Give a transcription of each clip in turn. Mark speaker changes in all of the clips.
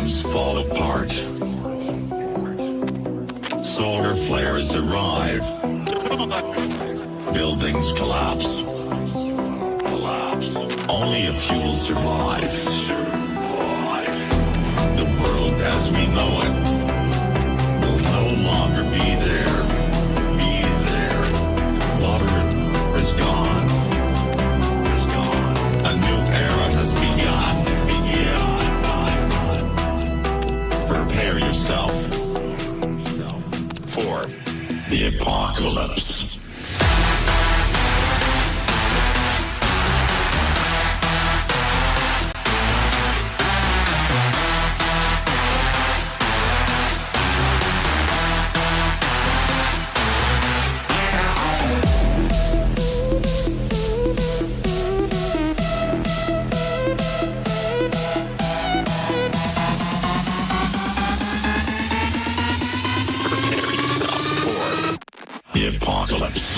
Speaker 1: systems fall apart. Solar flares arrive. Buildings collapse. Only a few will survive. The world as we know it will no longer be there. Water is gone. A new era has begun. Prepare yourself for the apocalypse. The apocalypse.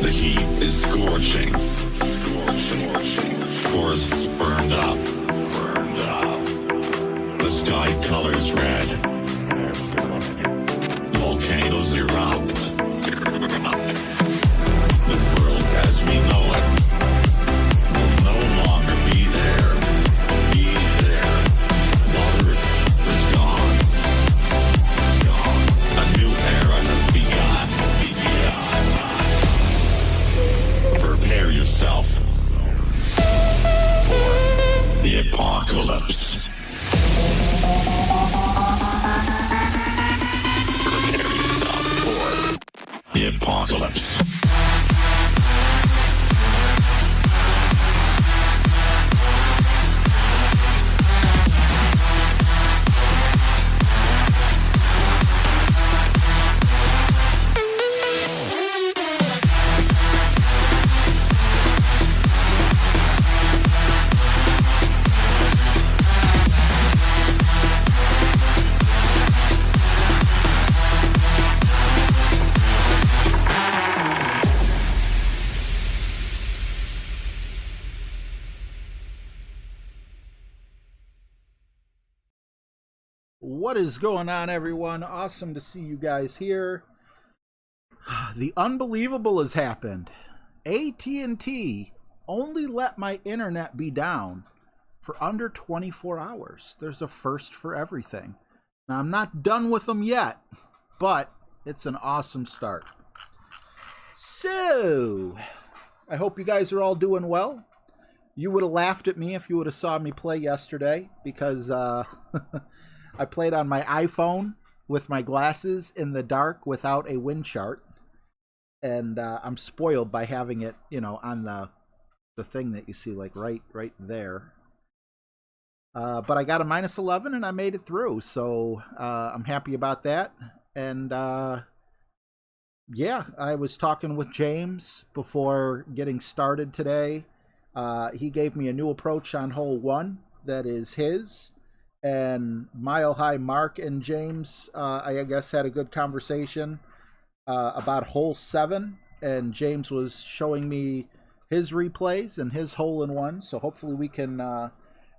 Speaker 1: The heat is scorching. Forests burned up. The sky colors red. Volcanoes erupt. The world as we know it will no longer be there. Water is gone. A new era has begun. Prepare yourself for the apocalypse. Prepare yourself for the apocalypse.
Speaker 2: What is going on, everyone? Awesome to see you guys here. The unbelievable has happened. AT&T only let my internet be down for under 24 hours. There's a first for everything. Now, I'm not done with them yet, but it's an awesome start. So, I hope you guys are all doing well. You would have laughed at me if you would have saw me play yesterday, because I played on my iPhone with my glasses in the dark without a wind chart. And I'm spoiled by having it, you know, on the thing that you see, like right there. But I got a -11 and I made it through. So I'm happy about that. And yeah, I was talking with James before getting started today. He gave me a new approach on hole 1 that is his. And Mile High Mark and James, I guess, had a good conversation about hole 7. And James was showing me his replays and his hole-in-one. So hopefully we can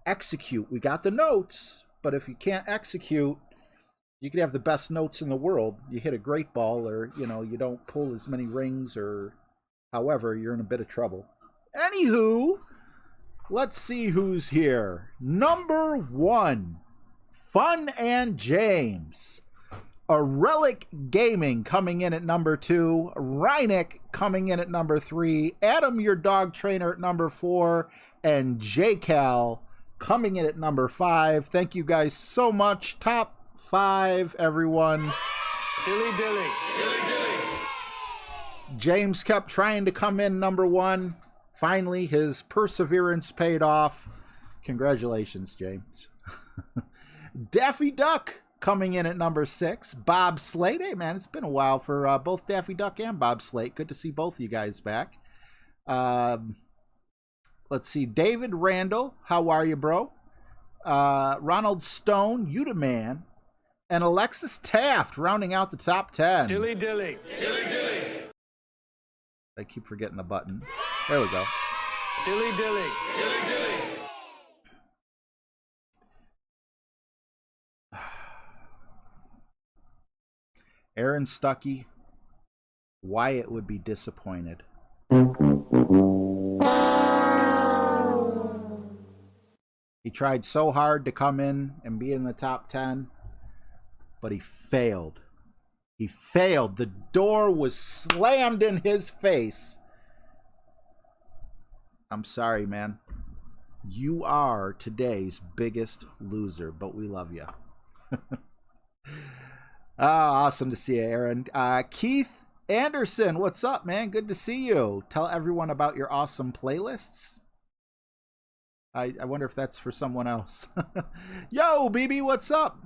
Speaker 2: execute. We got the notes, but if you can't execute, you could have the best notes in the world. You hit a great ball, or, you know, you don't pull as many rings, or however, you're in a bit of trouble. Anywho, let's see who's here. Number 1, Fun and James. A Relic Gaming coming in at number 2. Reineck coming in at number 3. Adam, your dog trainer, at number 4. And JCal coming in at number 5. Thank you guys so much. Top 5, everyone.
Speaker 3: Dilly dilly.
Speaker 2: James kept trying to come in number one. Finally, his perseverance paid off. Congratulations, James. Daffy Duck coming in at number 6. Bob Slate. Hey, man, it's been a while for both Daffy Duck and Bob Slate. Good to see both of you guys back. Let's see. David Randall. How are you, bro? Ronald Stone. You the man. And Alexis Taft rounding out the top 10.
Speaker 3: Dilly dilly.
Speaker 2: I keep forgetting the button. There we go.
Speaker 3: Dilly dilly.
Speaker 2: Aaron Stuckey. Wyatt would be disappointed. He tried so hard to come in and be in the top 10, but he failed. He failed. The door was slammed in his face. I'm sorry, man. You are today's biggest loser, but we love you. Awesome to see you, Aaron. Keith Anderson, what's up, man? Good to see you. Tell everyone about your awesome playlists. I wonder if that's for someone else. Yo, BB, what's up?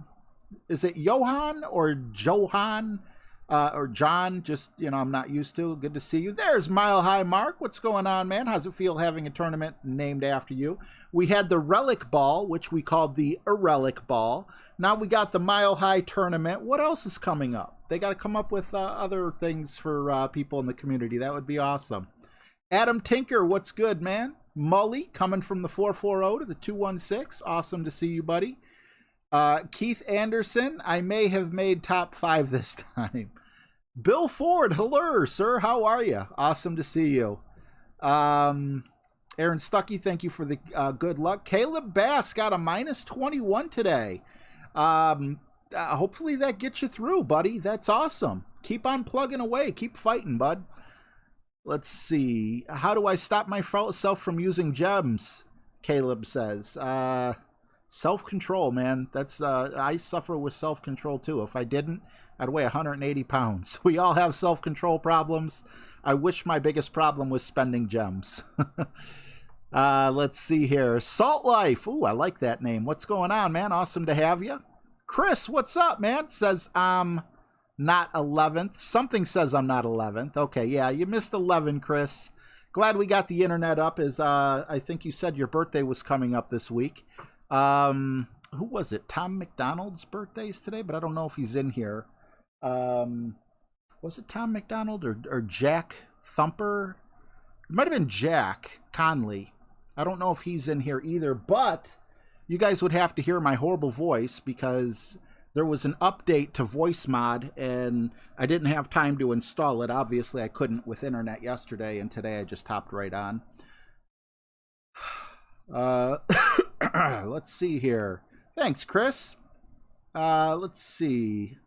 Speaker 2: Is it Johan or Johan or John? Just, I'm not used to. Good to see you. There's Mile High Mark. What's going on, man? How's it feel having a tournament named after you? We had the Relic Ball, which we called the Irrelic Ball. Now we got the Mile High Tournament. What else is coming up? They got to come up with other things for people in the community. That would be awesome. Adam Tinker, what's good, man? Mully coming from the 440 to the 216. Awesome to see you, buddy. Keith Anderson, I may have made top 5 this time. Bill Ford, hello, sir. How are you? Awesome to see you. Aaron Stuckey, thank you for the good luck. Caleb Bass got a minus 21 today. Hopefully that gets you through, buddy. That's awesome. Keep on plugging away. Keep fighting, bud. Let's see. How do I stop myself from using gems? Caleb says. Self-control, man. That's I suffer with self-control too. If I didn't, I'd weigh 180 pounds. We all have self-control problems. I wish my biggest problem was spending gems. Let's see here. Salt Life. Ooh, I like that name. What's going on, man? Awesome to have you. Chris, what's up, man? Says not 11th. Something says I'm not 11th. Okay, yeah, you missed 11, Chris. Glad we got the internet up. I think you said your birthday was coming up this week. Who was it? Tom McDonald's birthday is today, but I don't know if he's in here. Was it Tom McDonald or Jack Thumper? It might have been Jack Conley. I don't know if he's in here either, but you guys would have to hear my horrible voice because there was an update to VoiceMod and I didn't have time to install it. Obviously, I couldn't with internet yesterday, and today I just hopped right on. Let's see here. Thanks, Chris. Let's see.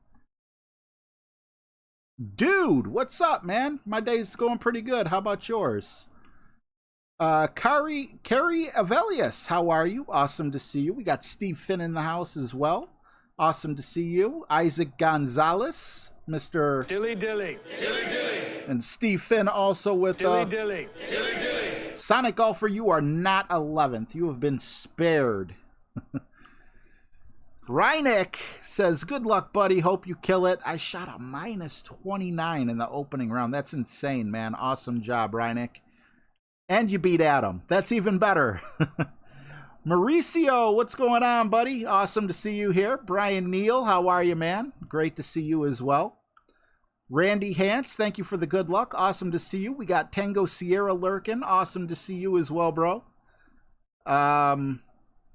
Speaker 2: Dude, what's up, man? My day's going pretty good. How about yours? Carrie Avelius, how are you? Awesome to see you. We got Steve Finn in the house as well. Awesome to see you. Isaac Gonzalez, Mr.
Speaker 3: Dilly dilly.
Speaker 2: And Steve Finn also with
Speaker 3: Dilly dilly.
Speaker 2: Sonic Golfer, you are not 11th. You have been spared. Reineck says, good luck, buddy. Hope you kill it. I shot a minus 29 in the opening round. That's insane, man. Awesome job, Reineck. And you beat Adam. That's even better. Mauricio, what's going on, buddy? Awesome to see you here. Brian Neal, how are you, man? Great to see you as well. Randy Hance, thank you for the good luck. Awesome to see you. We got Tango Sierra lurking. Awesome to see you as well, bro.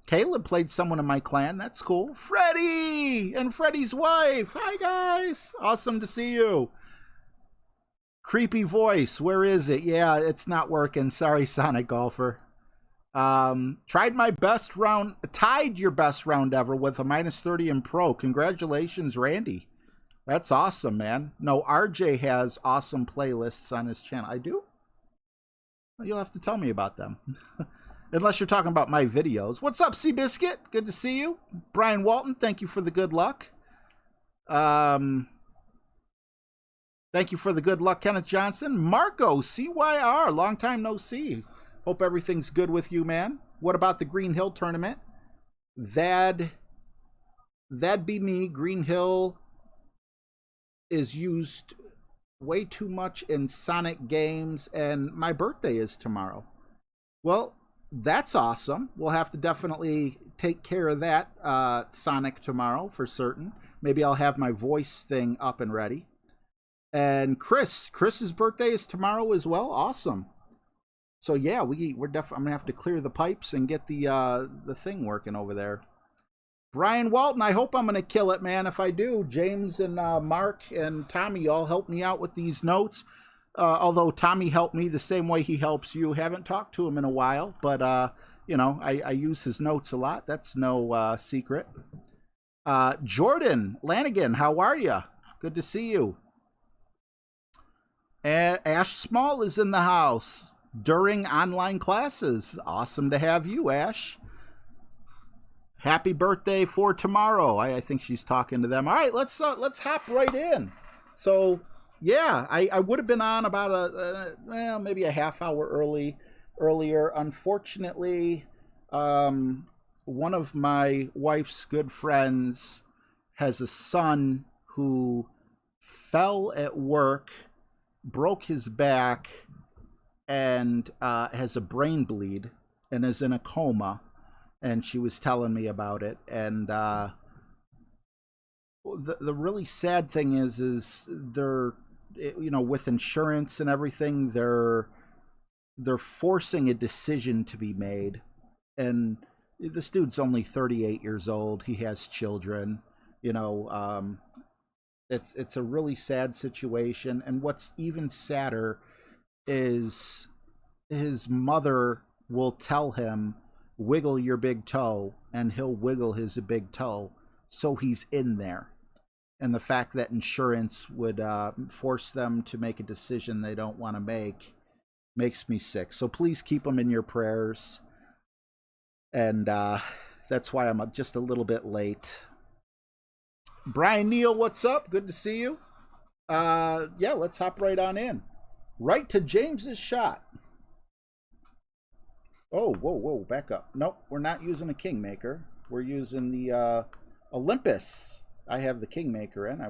Speaker 2: Caleb played someone in my clan. That's cool. Freddie and Freddie's wife. Hi, guys. Awesome to see you. Creepy voice. Where is it? Yeah, it's not working. Sorry, Sonic Golfer. Tried my best round. Tied your best round ever with a minus 30 in pro. Congratulations, Randy. That's awesome, man. No, RJ has awesome playlists on his channel. I do? Well, you'll have to tell me about them. Unless you're talking about my videos. What's up, Seabiscuit? Good to see you. Brian Walton, thank you for the good luck. Thank you for the good luck, Kenneth Johnson. Marco, CYR, long time no see. Hope everything's good with you, man. What about the Green Hill tournament? That'd be me. Green Hill is used way too much in Sonic games, and my birthday is tomorrow. Well, that's awesome. We'll have to definitely take care of that Sonic tomorrow for certain. Maybe I'll have my voice thing up and ready. And Chris's birthday is tomorrow as well. Awesome. So yeah, we're definitely. I'm gonna have to clear the pipes and get the thing working over there. Brian Walton, I hope I'm gonna kill it, man. If I do, James and Mark and Tommy all help me out with these notes. Although Tommy helped me the same way he helps you. Haven't talked to him in a while, but you know, I use his notes a lot. That's no secret. Jordan Lanigan, how are you? Good to see you. Ash Small is in the house during online classes. Awesome to have you, Ash. Happy birthday for tomorrow. I think she's talking to them. All right, let's hop right in. So yeah, I would have been on about maybe a half hour earlier. Unfortunately, one of my wife's good friends has a son who fell at work, broke his back, and has a brain bleed and is in a coma. And she was telling me about it. And the really sad thing is they're, you know, with insurance and everything, they're forcing a decision to be made. And this dude's only 38 years old. He has children. You know, it's a really sad situation. And what's even sadder is his mother will tell him, wiggle your big toe, and he'll wiggle his big toe, so he's in there. And the fact that insurance would force them to make a decision they don't want to make makes me sick. So please keep him in your prayers. And that's why I'm just a little bit late. Brian Neal, what's up? Good to see you. Yeah, let's hop right on in. Right to James's shot. Oh, whoa, back up. Nope, we're not using a Kingmaker. We're using the Olympus. I have the Kingmaker in. I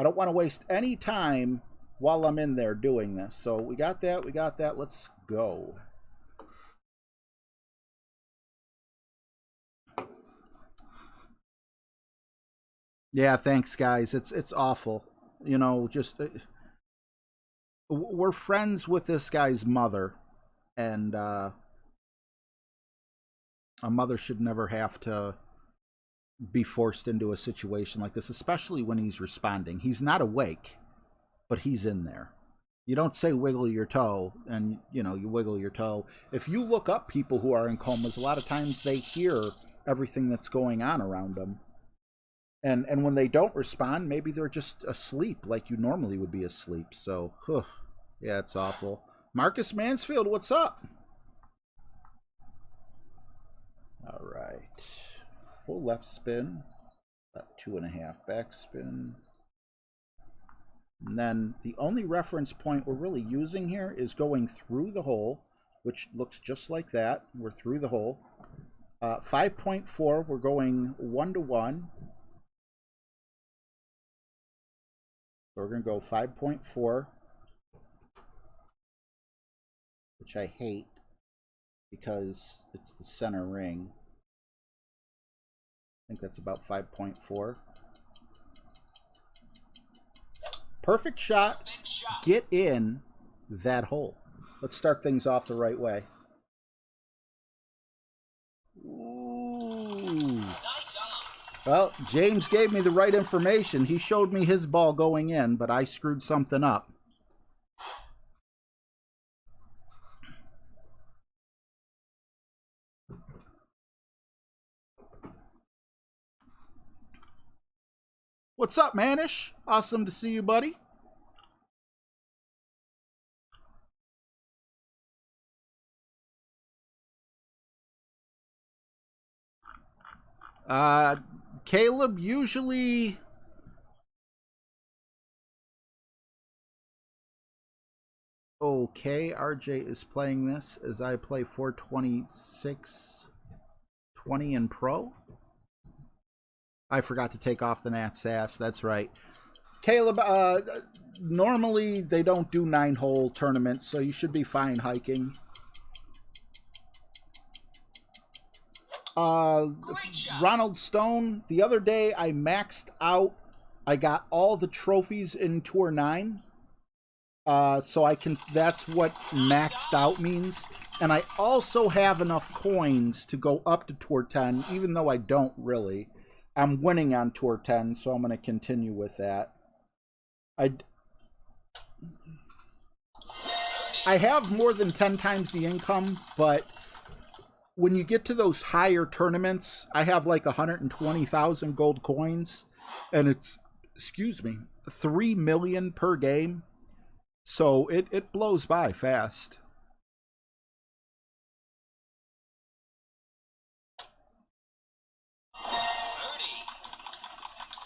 Speaker 2: don't want to waste any time while I'm in there doing this. So we got that. Let's go. Yeah, thanks, guys. It's awful. You know, just we're friends with this guy's mother, and a mother should never have to be forced into a situation like this, especially when he's responding. He's not awake, but he's in there. You don't say wiggle your toe, and you know, you wiggle your toe. If you look up people who are in comas, a lot of times they hear everything that's going on around them. And when they don't respond, maybe they're just asleep like you normally would be asleep. So, yeah, it's awful. Marcus Mansfield, what's up? All right. Full left spin. About 2.5 back spin. And then the only reference point we're really using here is going through the hole, which looks just like that. We're through the hole. 5.4, we're going 1-to-1. So we're going to go 5.4, which I hate because it's the center ring. I think that's about 5.4. Perfect shot. Get in that hole. Let's start things off the right way. Ooh. Well, James gave me the right information. He showed me his ball going in, but I screwed something up. What's up, Manish? Awesome to see you, buddy. Caleb, usually Okay, RJ is playing this as I play 426 20 in Pro. I forgot to take off the Nat's ass. That's right. Caleb, normally they don't do 9-hole tournaments, so you should be fine hiking. Ronald Stone, the other day I maxed out. I got all the trophies in Tour 9. So I can, that's what maxed out means. And I also have enough coins to go up to Tour 10, even though I don't really. I'm winning on Tour 10, so I'm going to continue with that. I have more than 10 times the income, but when you get to those higher tournaments, I have like 120,000 gold coins, and it's, excuse me, 3 million per game. So it blows by fast.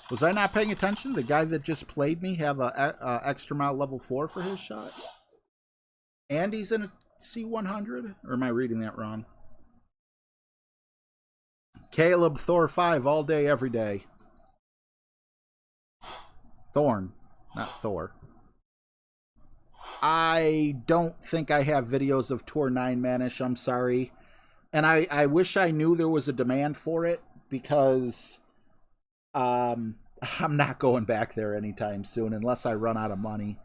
Speaker 2: Was I not paying attention? The guy that just played me have a extra mile level 4 for his shot? And he's in a C100? Or am I reading that wrong? Caleb, Thor 5 all day, every day. Thorn, not Thor. I don't think I have videos of Tour 9 Manish, I'm sorry. And I wish I knew there was a demand for it, because I'm not going back there anytime soon unless I run out of money,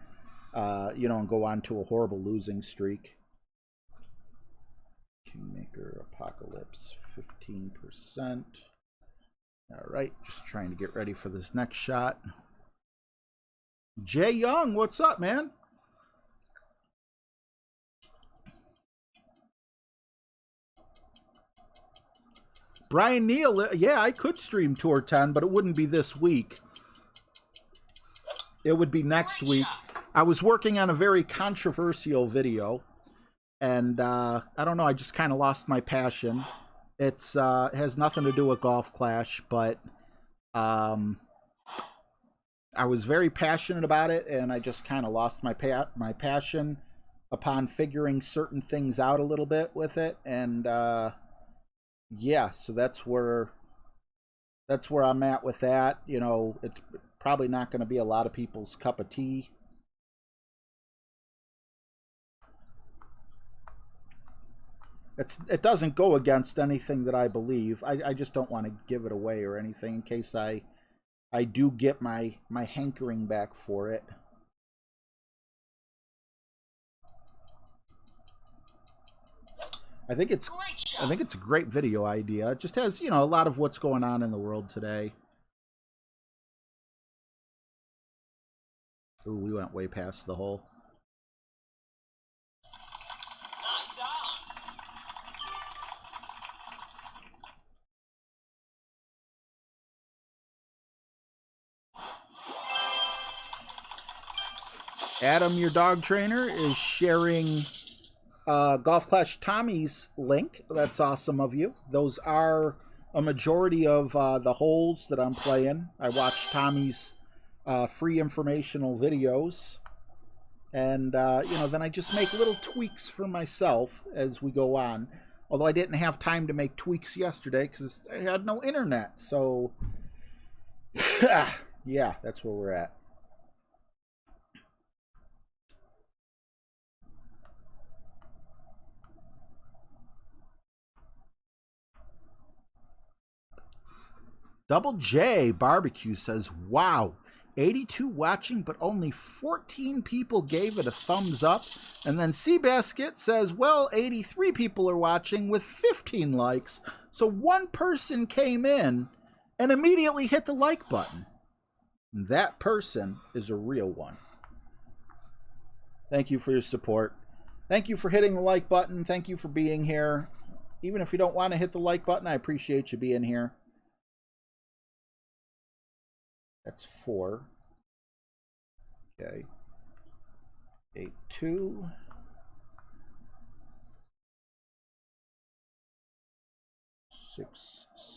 Speaker 2: you know, and go on to a horrible losing streak. Kingmaker Apocalypse, 15%. All right, just trying to get ready for this next shot. Jay Young, what's up, man? Brian Neal, yeah, I could stream Tour 10, but it wouldn't be this week. It would be next week. I was working on a very controversial video, and I don't know, I just kind of lost my passion. It has nothing to do with Golf Clash, but I was very passionate about it, and I just kind of lost my passion upon figuring certain things out a little bit with it, and yeah, so that's where I'm at with that. You know, it's probably not going to be a lot of people's cup of tea. It doesn't go against anything that I believe. I just don't want to give it away or anything in case I do get my hankering back for it. I think it's a great video idea. It just has, you know, a lot of what's going on in the world today. Ooh, we went way past the hole. Adam, your dog trainer, is sharing Golf Clash Tommy's link. That's awesome of you. Those are a majority of the holes that I'm playing. I watch Tommy's free informational videos, and you know, then I just make little tweaks for myself as we go on. Although I didn't have time to make tweaks yesterday because I had no internet. So yeah, that's where we're at. Double J Barbecue says, wow, 82 watching, but only 14 people gave it a thumbs up. And then Seabasket says, well, 83 people are watching with 15 likes. So one person came in and immediately hit the like button. That person is a real one. Thank you for your support. Thank you for hitting the like button. Thank you for being here. Even if you don't want to hit the like button, I appreciate you being here. That's 4. Okay. 8-2.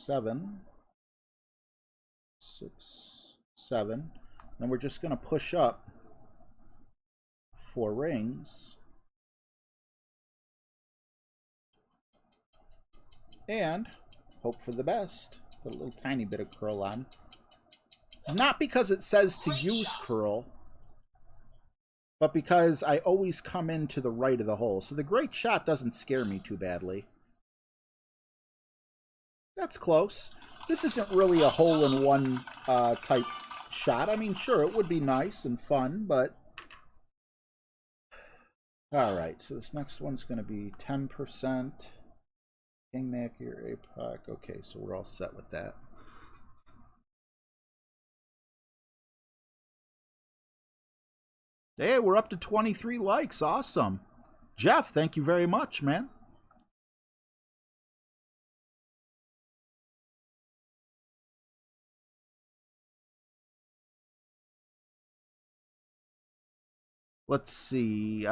Speaker 2: 6-7. 6-7. Then we're just going to push up 4 rings. And hope for the best. Put a little tiny bit of curl on. Not because it says to use curl, but because I always come in to the right of the hole. So the great shot doesn't scare me too badly. That's close. This isn't really a hole-in-one type shot. I mean, sure, it would be nice and fun, but... Alright, so this next one's going to be 10%. Kingmaker, APOC. Okay, so we're all set with that. Hey, we're up to 23 likes. Awesome. Jeff, thank you very much, man. Let's see.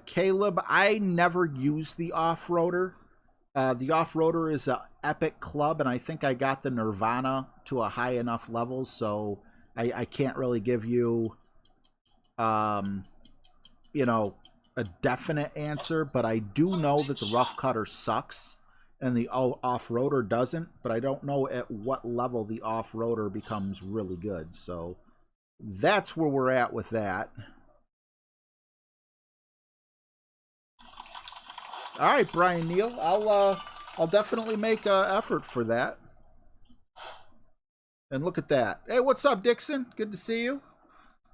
Speaker 2: Caleb, I never used the off-roader. The off-roader is an epic club, and I think I got the Nirvana to a high enough level, so I can't really give you... you know, a definite answer, but I do know that the rough cutter sucks and the off-roader doesn't, but I don't know at what level the off-roader becomes really good. So that's where we're at with that. All right, Brian Neal, I'll definitely make an effort for that. And look at that. Hey, what's up, Dixon? Good to see you.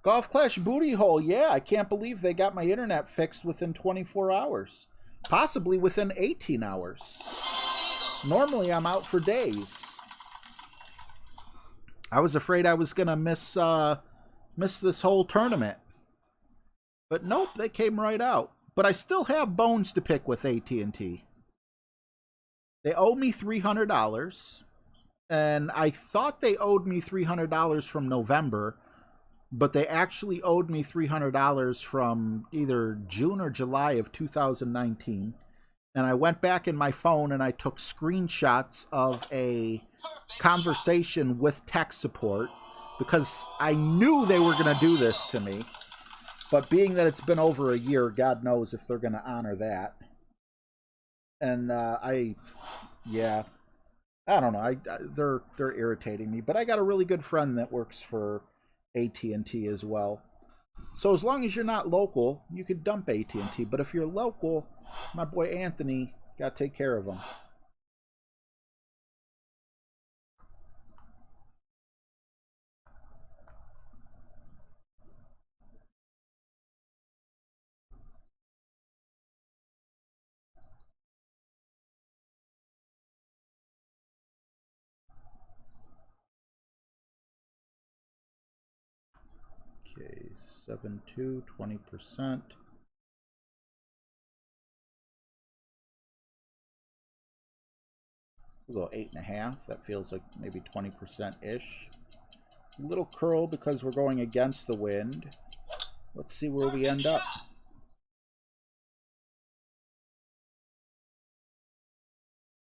Speaker 2: Golf Clash Booty Hole. Yeah, I can't believe they got my internet fixed within 24 hours. Possibly within 18 hours. Normally, I'm out for days. I was afraid I was going to miss this whole tournament. But nope, they came right out. But I still have bones to pick with AT&T. They owe me $300. And I thought they owed me $300 from November. But they actually owed me $300 from either June or July of 2019. And I went back in my phone and I took screenshots of a conversation with tech support because I knew they were going to do this to me. But being that it's been over a year, God knows if they're going to honor that. And yeah, I don't know. They're irritating me. But I got a really good friend that works for AT&T as well. So as long as you're not local, you could dump AT&T. But if you're local, my boy Anthony, got to take care of him. Okay, 7.2, 20%. We'll go 8.5. That feels like maybe 20%-ish. A little curl because we're going against the wind. Let's see where we end up.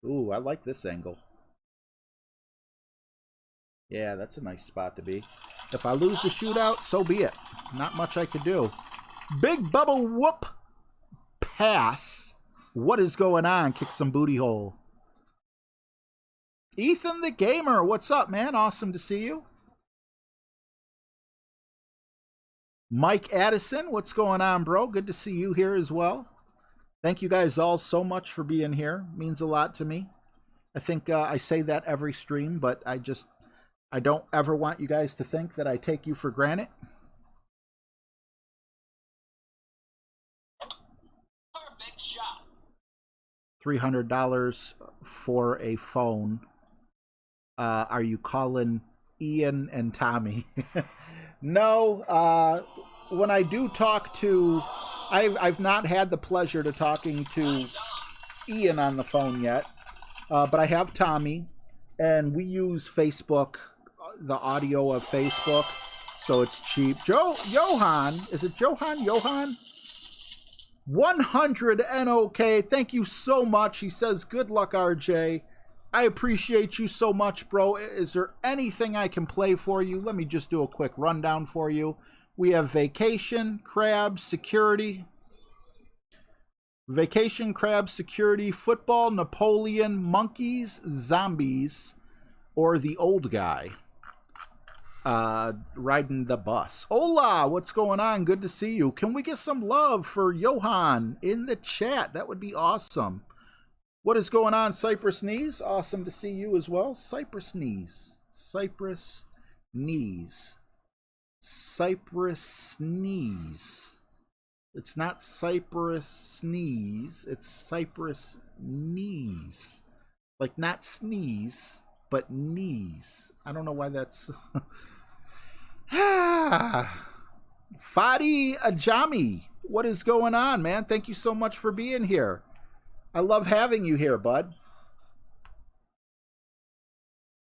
Speaker 2: Ooh, I like this angle. Yeah, that's a nice spot to be. If I lose the shootout, so be it. Not much I could do. Big Bubba Whoop pass. What is going on? Kick some booty hole. Ethan the Gamer, what's up, man? Awesome to see you. Mike Addison, what's going on, bro? Good to see you here as well. Thank you guys all so much for being here. Means a lot to me. I think I say that every stream, but I don't ever want you guys to think that I take you for granted.
Speaker 4: Perfect shot.
Speaker 2: $300 for a phone. Are you calling Ian and Tommy? No. When I do talk to... I've not had the pleasure to talking to Ian on the phone yet. But I have Tommy. And we use Facebook, the audio of Facebook. So it's cheap. Johan. Is it Johan? Johan? 100 NOK. Thank you so much. He says, good luck, RJ. I appreciate you so much, bro. Is there anything I can play for you? Let me just do a quick rundown for you. We have Vacation, Crabs, Security. Vacation Crab Security, Football, Napoleon, Monkeys, Zombies, or the old guy riding the bus. Hola, what's going on? Good to see you. Can we get some love for Johan in the chat? That would be awesome. What is going on, Cypress Knees? Awesome to see you as well. Cypress Knees. Cypress Knees. Cypress Knees. It's not Cypress Sneeze. It's Cypress Knees. Like not sneeze, but knees. I don't know why that's... Fadi Ajami. What is going on, man? Thank you so much for being here. I love having you here, bud.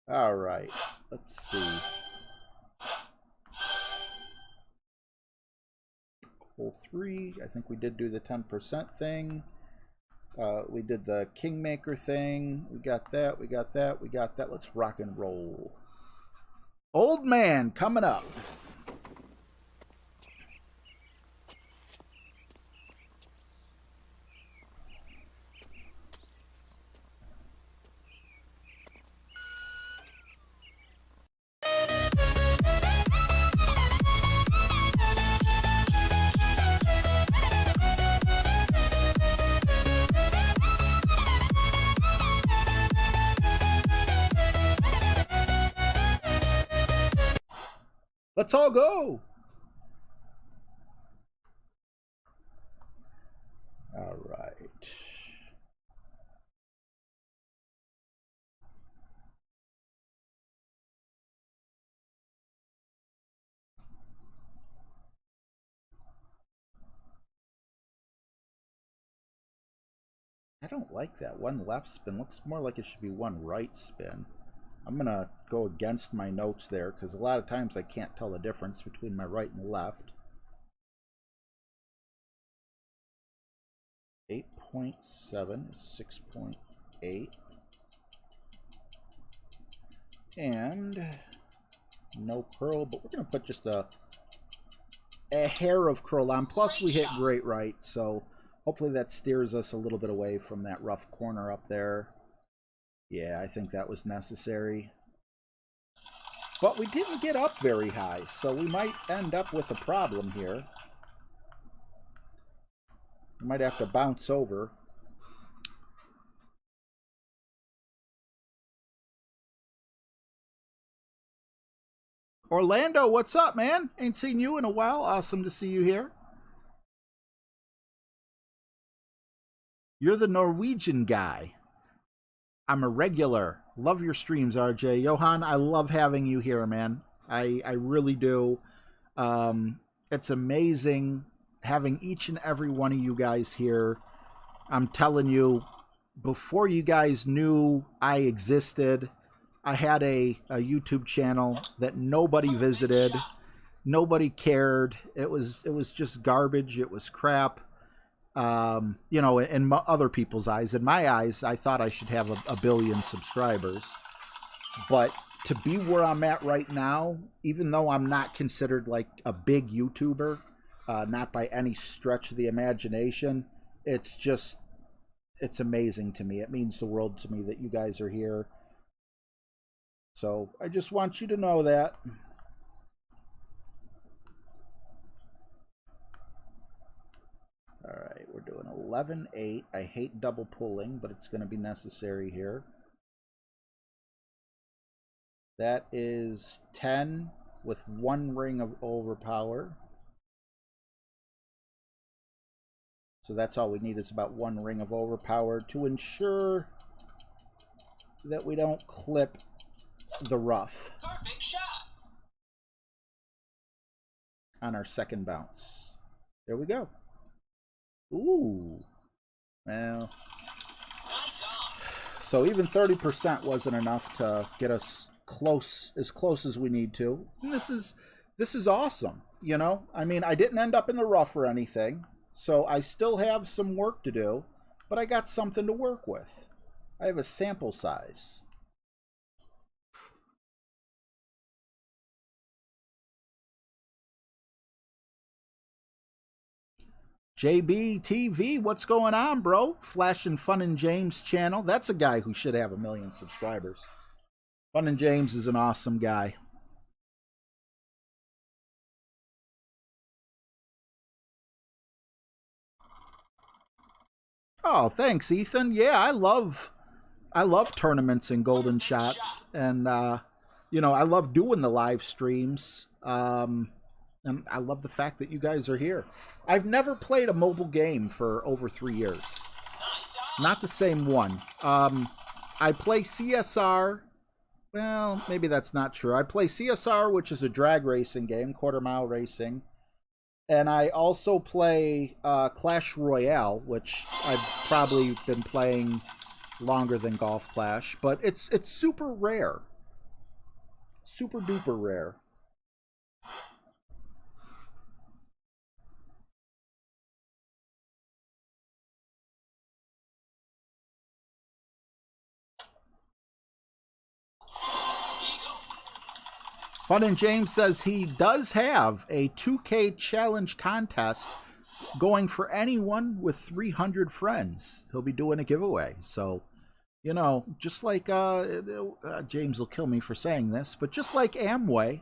Speaker 2: All right. Let's see. Hole 3. I think we did do the 10% thing. We did the Kingmaker thing. We got that. We got that. We got that. Let's rock and roll. Old man coming up. Let's all go. All right. I don't like that. One left spin. Looks more like it should be one right spin. I'm going to go against my notes there because a lot of times I can't tell the difference between my right and left. 8.7 is 6.8. And no curl, but we're going to put just a hair of curl on. Plus we hit great right, so hopefully that steers us a little bit away from that rough corner up there. Yeah, I think that was necessary. But we didn't get up very high, so we might end up with a problem here. We might have to bounce over. Orlando, what's up, man? Ain't seen you in a while. Awesome to see you here. You're the Norwegian guy. I'm a regular. Love your streams, RJ. Johan, I love having you here, man. I really do. It's amazing having each and every one of you guys here. I'm telling you, before you guys knew I existed, I had a YouTube channel that nobody visited. Nobody cared. It was just garbage. It was crap. You know, in other people's eyes. In my eyes, I thought I should have a billion subscribers. But to be where I'm at right now, even though I'm not considered like a big YouTuber, not by any stretch of the imagination, it's amazing to me. It means the world to me that you guys are here. So I just want you to know that. All right, we're doing 11-8. I hate double pulling, but it's going to be necessary here. That is 10 with 1 ring of overpower. So that's all we need is about 1 ring of overpower to ensure that we don't clip the rough.
Speaker 4: Perfect shot.
Speaker 2: On our second bounce. There we go. Ooh. Well.
Speaker 4: Nice on.
Speaker 2: So even 30% wasn't enough to get us as close as we need to. And this is awesome, you know? I mean, I didn't end up in the rough or anything, so I still have some work to do, but I got something to work with. I have a sample size. JB TV, what's going on, bro? Flash and Fun and James channel. That's a guy who should have 1 million subscribers. Fun and James is an awesome guy. Oh, thanks, Ethan. Yeah, I love tournaments and golden shots, and you know, I love doing the live streams. And I love the fact that you guys are here. I've never played a mobile game for over 3 years. Not the same one. I play CSR. Well, maybe that's not true. I play CSR, which is a drag racing game, quarter-mile racing. And I also play Clash Royale, which I've probably been playing longer than Golf Clash. But it's super rare. Super duper rare. Fun and James says he does have a 2K challenge contest going for anyone with 300 friends. He'll be doing a giveaway. So, you know, just like, James will kill me for saying this, but just like Amway,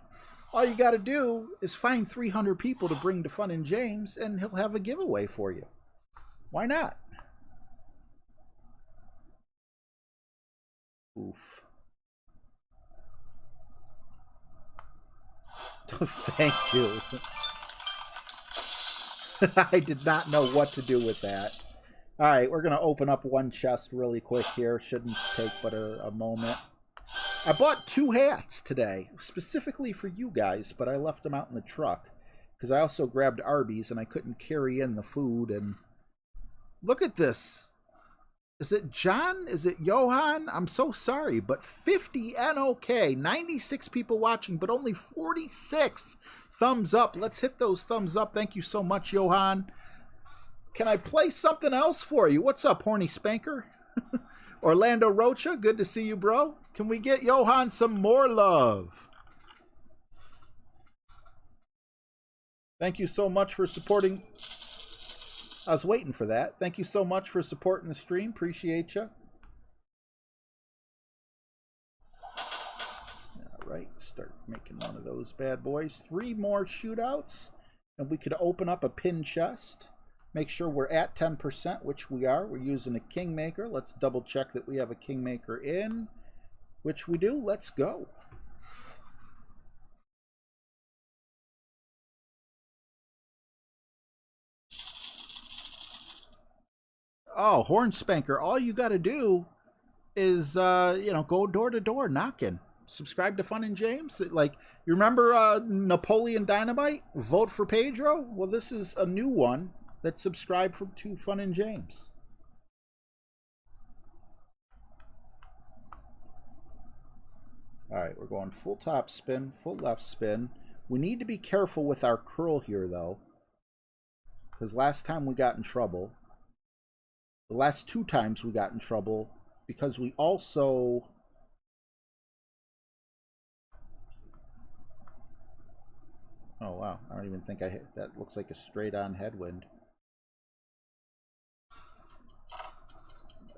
Speaker 2: all you got to do is find 300 people to bring to Fun and James, and he'll have a giveaway for you. Why not? Oof. Thank you. I did not know what to do with that. All right, we're going to open up one chest really quick here. Shouldn't take but a moment. I bought 2 hats today, specifically for you guys, but I left them out in the truck because I also grabbed Arby's and I couldn't carry in the food. And look at this. Is it John? Is it Johan? I'm so sorry, but 50 NOK, 96 people watching, but only 46 thumbs up. Let's hit those thumbs up. Thank you so much, Johan. Can I play something else for you? What's up, Horny Spanker? Orlando Rocha, good to see you, bro. Can we get Johan some more love? Thank you so much for supporting. I was waiting for that. Thank you so much for supporting the stream. Appreciate you. All right, start making one of those bad boys. 3 more shootouts, and we could open up a pin chest. Make sure we're at 10%, which we are. We're using a Kingmaker. Let's double check that we have a Kingmaker in, which we do. Let's go. Oh, Hornspanker, all you got to do is, you know, go door to door knocking. Subscribe to Fun and James. Like, you remember Napoleon Dynamite? Vote for Pedro? Well, this is a new one that's subscribed to Fun and James. All right, we're going full top spin, full left spin. We need to be careful with our curl here, though, because last time we got in trouble. The last 2 times we got in trouble because we also... Oh, wow. I don't even think I hit... That looks like a straight-on headwind.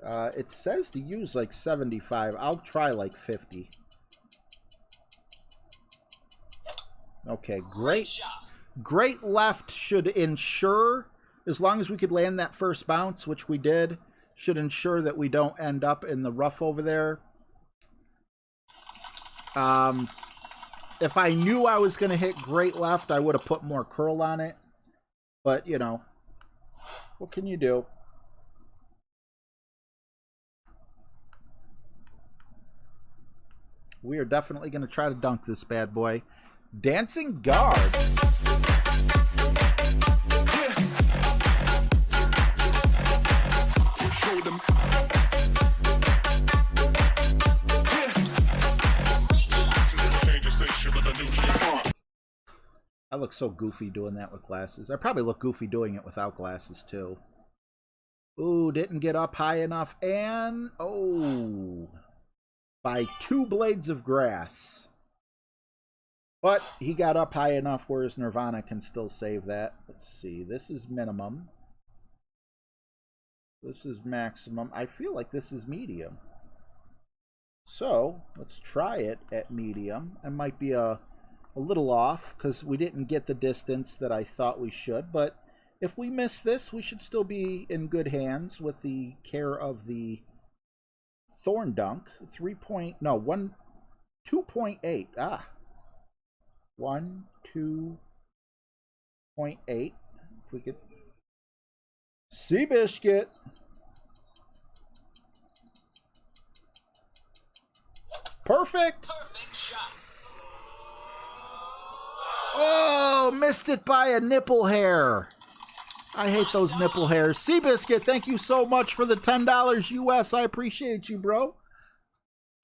Speaker 2: It says to use like 75. I'll try like 50. Okay, great. Great left should ensure... As long as we could land that first bounce, which we did, should ensure that we don't end up in the rough over there. If I knew I was going to hit great left, I would have put more curl on it. But, you know, what can you do? We are definitely going to try to dunk this bad boy. Dancing guard. I look so goofy doing that with glasses. I probably look goofy doing it without glasses, too. Ooh, didn't get up high enough. And, oh, by 2 blades of grass. But he got up high enough where his Nirvana can still save that. Let's see. This is minimum. This is maximum. I feel like this is medium. So let's try it at medium. I might be a little off because we didn't get the distance that I thought we should, but if we miss this, we should still be in good hands with the care of the Thorn Dunk. 2.8. Ah. 2.8. If we could. Seabiscuit. Perfect.
Speaker 4: Perfect shot.
Speaker 2: Oh, missed it by a nipple hair. I hate those nipple hairs. Seabiscuit, thank you so much for the $10 US. I appreciate you, bro.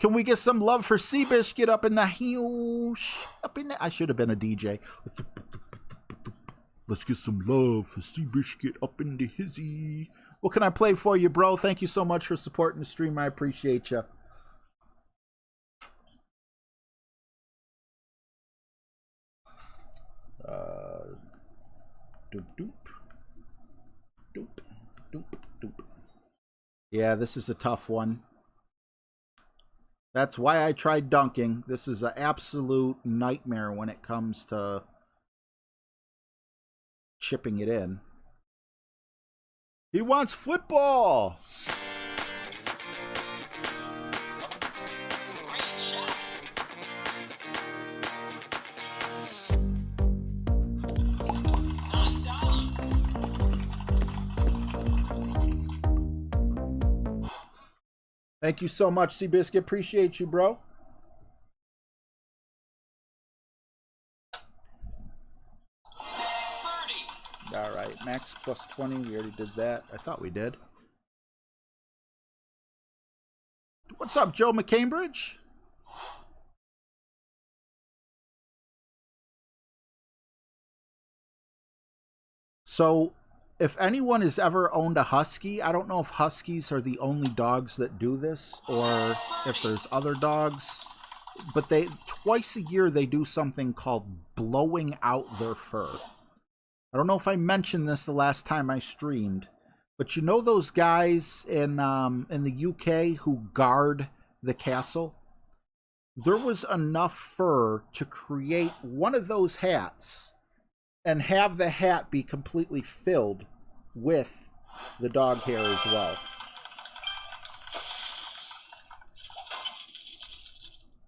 Speaker 2: Can we get some love for Seabiscuit up in the huge? Up in the, I should have been a DJ. Let's get some love for Seabiscuit up in the hizzy. What can I play for you, bro? Thank you so much for supporting the stream. I appreciate you. Doop, doop. Doop, doop, doop. Yeah, this is a tough one. That's why I tried dunking. This is an absolute nightmare when it comes to chipping it in. He wants football!
Speaker 4: Great shot. Nice on.
Speaker 2: Thank you so much, Seabiscuit. Appreciate you, bro.
Speaker 4: Birdie.
Speaker 2: All right, max plus 20. We already did that. I thought we did. What's up, Joe McCambridge? So, if anyone has ever owned a husky, I don't know if huskies are the only dogs that do this or if there's other dogs, but they twice a year they do something called blowing out their fur. I don't know if I mentioned this the last time I streamed, but you know those guys in the UK who guard the castle? There was enough fur to create one of those hats and have the hat be completely filled with the dog hair as well.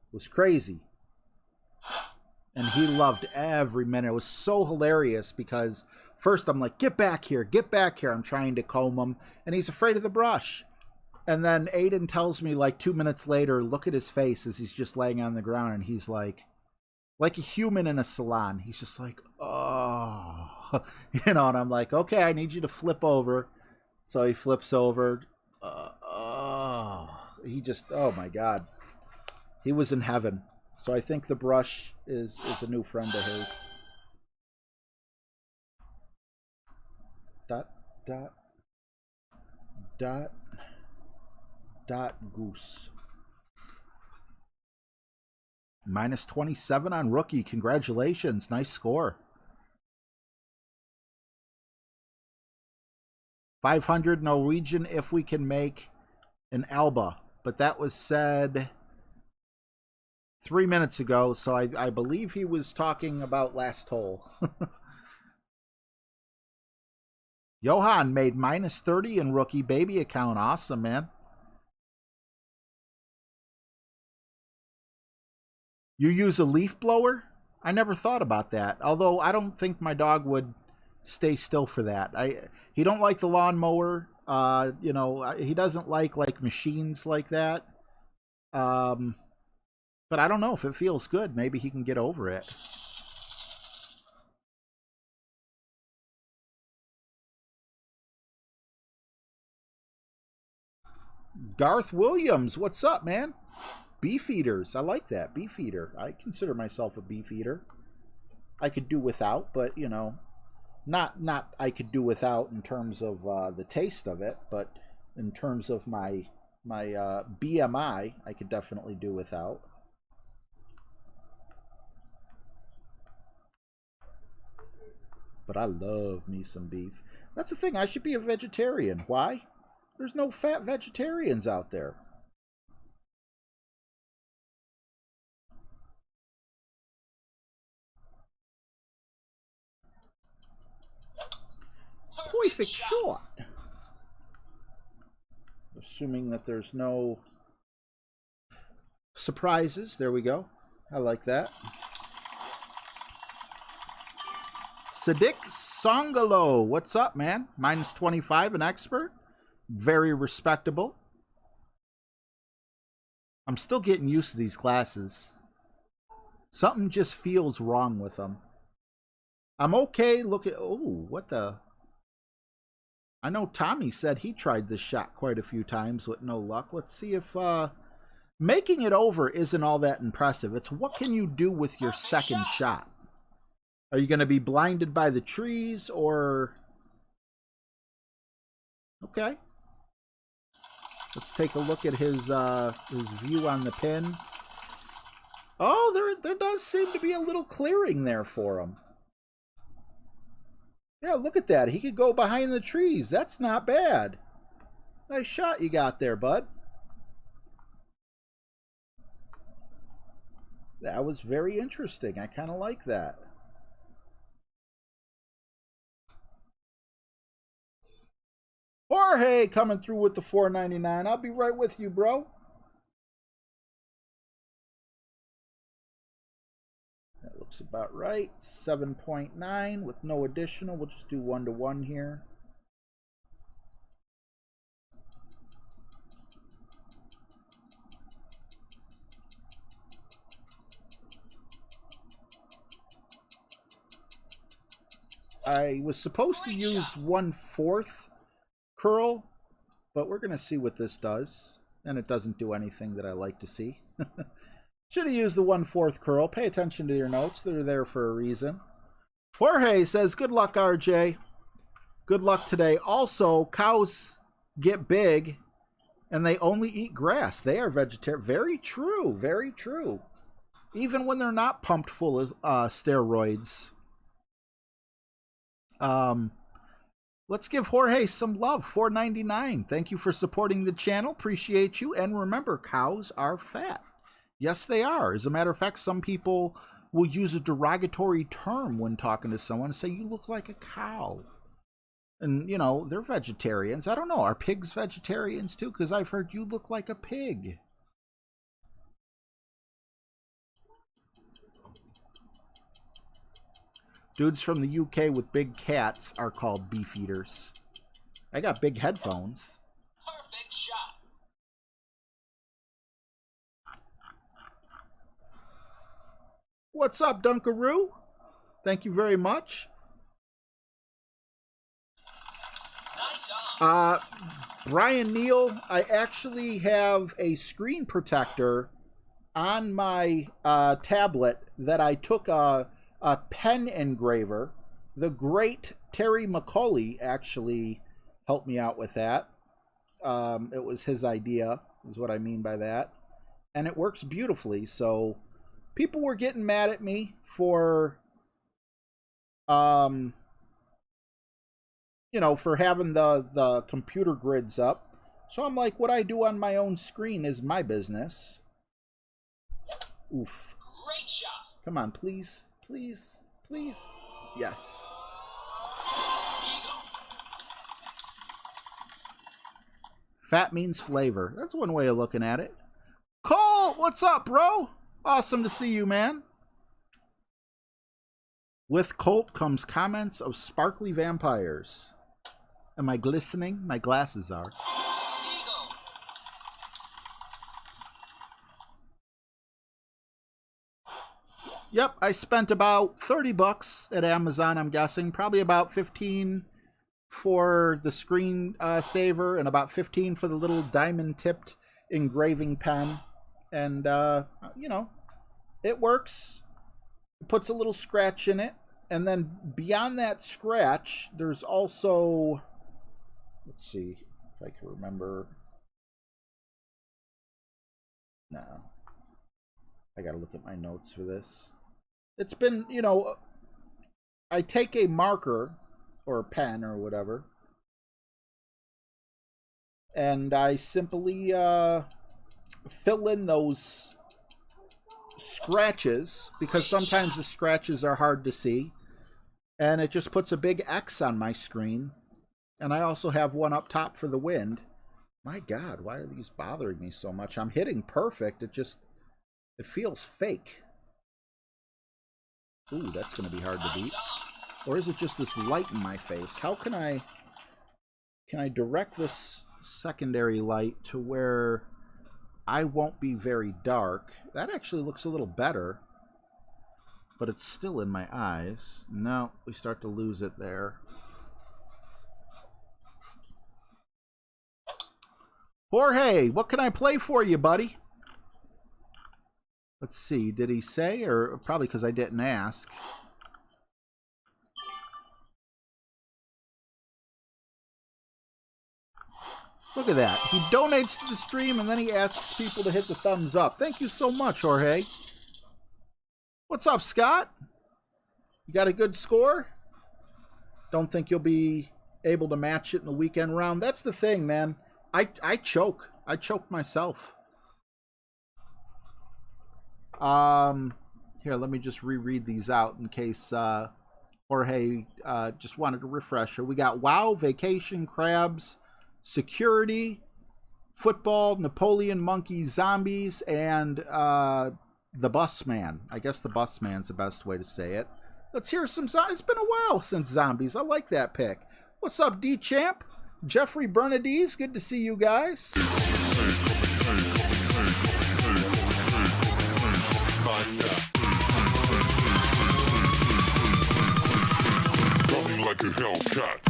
Speaker 2: It was crazy. And he loved every minute. It was so hilarious because first I'm like, get back here, get back here. I'm trying to comb him, and he's afraid of the brush. And then Aiden tells me like 2 minutes later, look at his face as he's just laying on the ground, and he's like a human in a salon. He's just like, oh, you know, and I'm like, okay, I need you to flip over. So he flips over. He just, oh my God. He was in heaven. So I think the brush is a new friend of his. Dot, dot, dot, dot, goose. Minus 27 on rookie. Congratulations. Nice score. 500 Norwegian if we can make an Alba. But that was said 3 minutes ago, so I believe he was talking about last hole. Johan made minus 30 in rookie baby account. Awesome, man. You use a leaf blower? I never thought about that. Although I don't think my dog would stay still for that. He don't like the lawnmower. You know, he doesn't like machines like that. But I don't know if it feels good. Maybe he can get over it. Garth Williams, what's up, man? Beef eaters. I like that. Beef eater. I consider myself a beef eater. I could do without, but, you know, not I could do without in terms of the taste of it, but in terms of my BMI, I could definitely do without. But I love me some beef. That's the thing. I should be a vegetarian. Why? There's no fat vegetarians out there. Perfect shot. Assuming that there's no surprises. There we go. I like that. Sadiq Songalo. What's up, man? Minus 25, an expert. Very respectable. I'm still getting used to these glasses. Something just feels wrong with them. I'm okay. Look at... Oh, what the... I know Tommy said he tried this shot quite a few times with no luck. Let's see if making it over isn't all that impressive. It's what can you do with your second shot? Are you going to be blinded by the trees or... Okay. Let's take a look at his view on the pin. Oh, there does seem to be a little clearing there for him. Yeah, look at that. He could go behind the trees. That's not bad. Nice shot you got there, bud. That was very interesting. I kind of like that. Jorge coming through with the $4.99. I'll be right with you, bro. That looks about right. 7.9 with no additional. We'll just do 1-to-1 here. I was supposed to use 1/4 curl, but we're going to see what this does. And it doesn't do anything that I like to see. Should have used the 1/4 curl. Pay attention to your notes. They're there for a reason. Jorge says, good luck, RJ. Good luck today. Also, cows get big and they only eat grass. They are vegetarian. Very true. Very true. Even when they're not pumped full of steroids. Let's give Jorge some love. $4.99. Thank you for supporting the channel. Appreciate you. And remember, cows are fat. Yes, they are. As a matter of fact, some people will use a derogatory term when talking to someone and say, you look like a cow. And, you know, they're vegetarians. I don't know. Are pigs vegetarians too? Because I've heard you look like a pig. Dudes from the UK with big cats are called beef eaters. I got big headphones.
Speaker 4: Perfect shot.
Speaker 2: What's up, Dunkaroo? Thank you very much.
Speaker 4: Nice on.
Speaker 2: Brian Neal, I actually have a screen protector on my tablet that I took a pen engraver. The great Terry McCauley actually helped me out with that. It was his idea, is what I mean by that. And it works beautifully. So people were getting mad at me for, you know, for having the computer grids up. So I'm like, what I do on my own screen is my business. Oof.
Speaker 4: Great shot.
Speaker 2: Come on, please. Please, please. Yes. Fat means flavor. That's one way of looking at it. Cole, what's up, bro? Awesome to see you, man. With Colt comes comments of sparkly vampires. Am I glistening? My glasses are. Yep, I spent about $30 at Amazon, I'm guessing. Probably about 15 for the screen saver and about 15 for the little diamond-tipped engraving pen. And, you know, it works. It puts a little scratch in it. And then beyond that scratch, there's also... Let's see if I can remember. No. I gotta look at my notes for this. It's been, you know, I take a marker or a pen or whatever, and I simply fill in those scratches, because sometimes the scratches are hard to see, and it just puts a big X on my screen. And I also have one up top for the wind. My God, why are these bothering me so much? I'm hitting perfect. It feels fake. Ooh, that's going to be hard to beat. Or is it just this light in my face? How can I direct this secondary light to where I won't be very dark? That actually looks a little better, but it's still in my eyes. No, we start to lose it there. Jorge, what can I play for you, buddy? Let's see, did he say? Or probably because I didn't ask. Look at that. He donates to the stream and then he asks people to hit the thumbs up. Thank you so much, Jorge. What's up, Scott? You got a good score? Don't think you'll be able to match it in the weekend round. That's the thing, man. I choke. I choke myself. Here, let me just reread these out in case Jorge just wanted a refresher. We got WoW, Vacation, Crabs, Security, Football, Napoleon, Monkeys, Zombies, and the Busman. I guess the Busman's the best way to say it. Let's hear some zombies. It's been a while since Zombies. I like that pick. What's up, D-Champ? Jeffrey Bernadise, good to see you guys.
Speaker 1: Running like a Hellcat.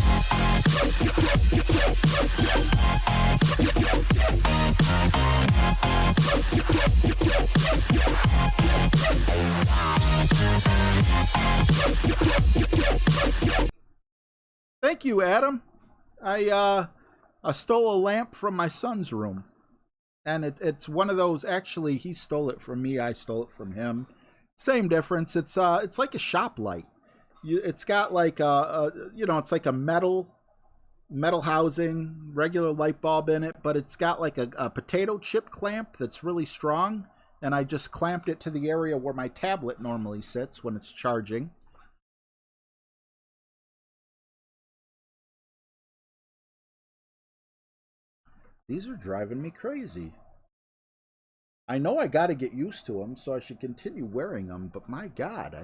Speaker 2: Thank you, Adam. I stole a lamp from my son's room, and it's one of those. Actually, he stole it from me. I stole it from him. Same difference. It's like a shop light. It's got like it's like a metal housing, regular light bulb in it, but it's got like a potato chip clamp that's really strong, and I just clamped it to the area where my tablet normally sits when it's charging. These are driving me crazy. I know I got to get used to them, so I should continue wearing them, but my God,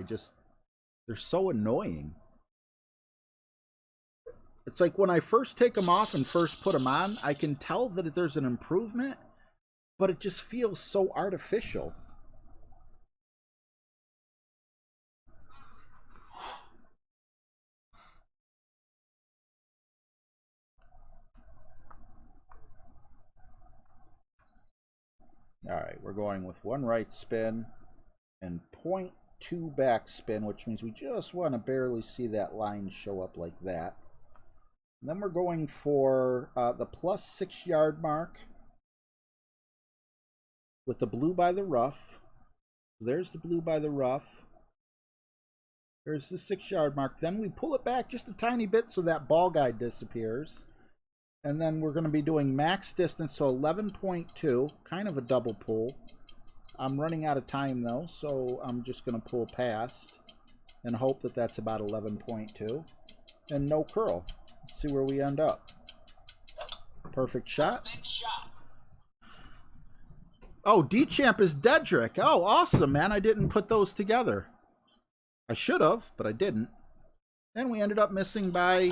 Speaker 2: they're so annoying. It's like when I first take them off and first put them on, I can tell that there's an improvement, but it just feels so artificial. All right, we're going with 1 right spin and 0.2 back spin, which means we just want to barely see that line show up like that. And then we're going for the plus 6 yard mark with the blue by the rough. There's the blue by the rough. There's the 6 yard mark. Then we pull it back just a tiny bit so that ball guide disappears. And then we're going to be doing max distance, so 11.2, kind of a double pull. I'm running out of time, though, so I'm just going to pull past and hope that that's about 11.2. And no curl. Let's see where we end up. Perfect shot.
Speaker 4: Perfect shot.
Speaker 2: Oh, D-Champ is Dedrick. Oh, awesome, man. I didn't put those together. I should have, but I didn't. And we ended up missing by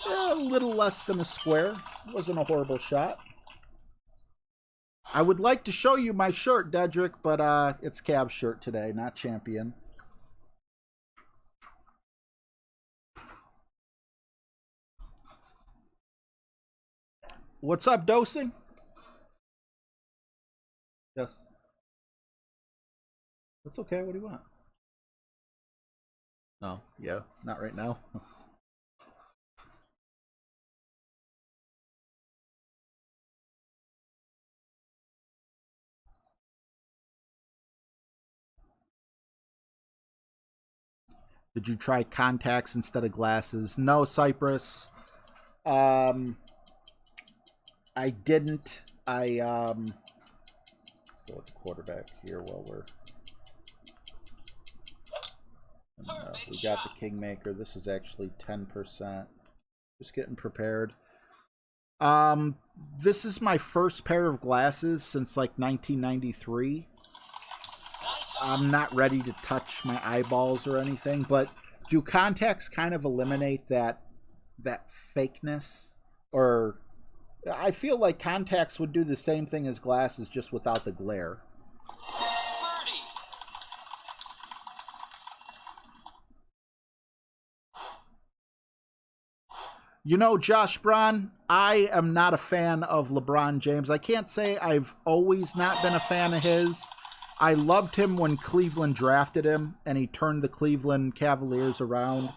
Speaker 2: a little less than a square. Wasn't a horrible shot. I would like to show you my shirt, Dedrick, but it's Cavs shirt today, not champion. What's up, Dosing? Yes. That's okay. What do you want? Oh, yeah. Not right now. Did you try contacts instead of glasses? No, Cypress. I I didn't. Go with the quarterback here while we're... we got the Kingmaker. This is actually 10%. Just getting prepared. This is my first pair of glasses since like 1993. I'm not ready to touch my eyeballs or anything, but do contacts kind of eliminate that fakeness? Or I feel like contacts would do the same thing as glasses, just without the glare.
Speaker 4: Birdie.
Speaker 2: You know, Josh Braun, I am not a fan of LeBron James. I can't say I've always not been a fan of his. I loved him when Cleveland drafted him and he turned the Cleveland Cavaliers around.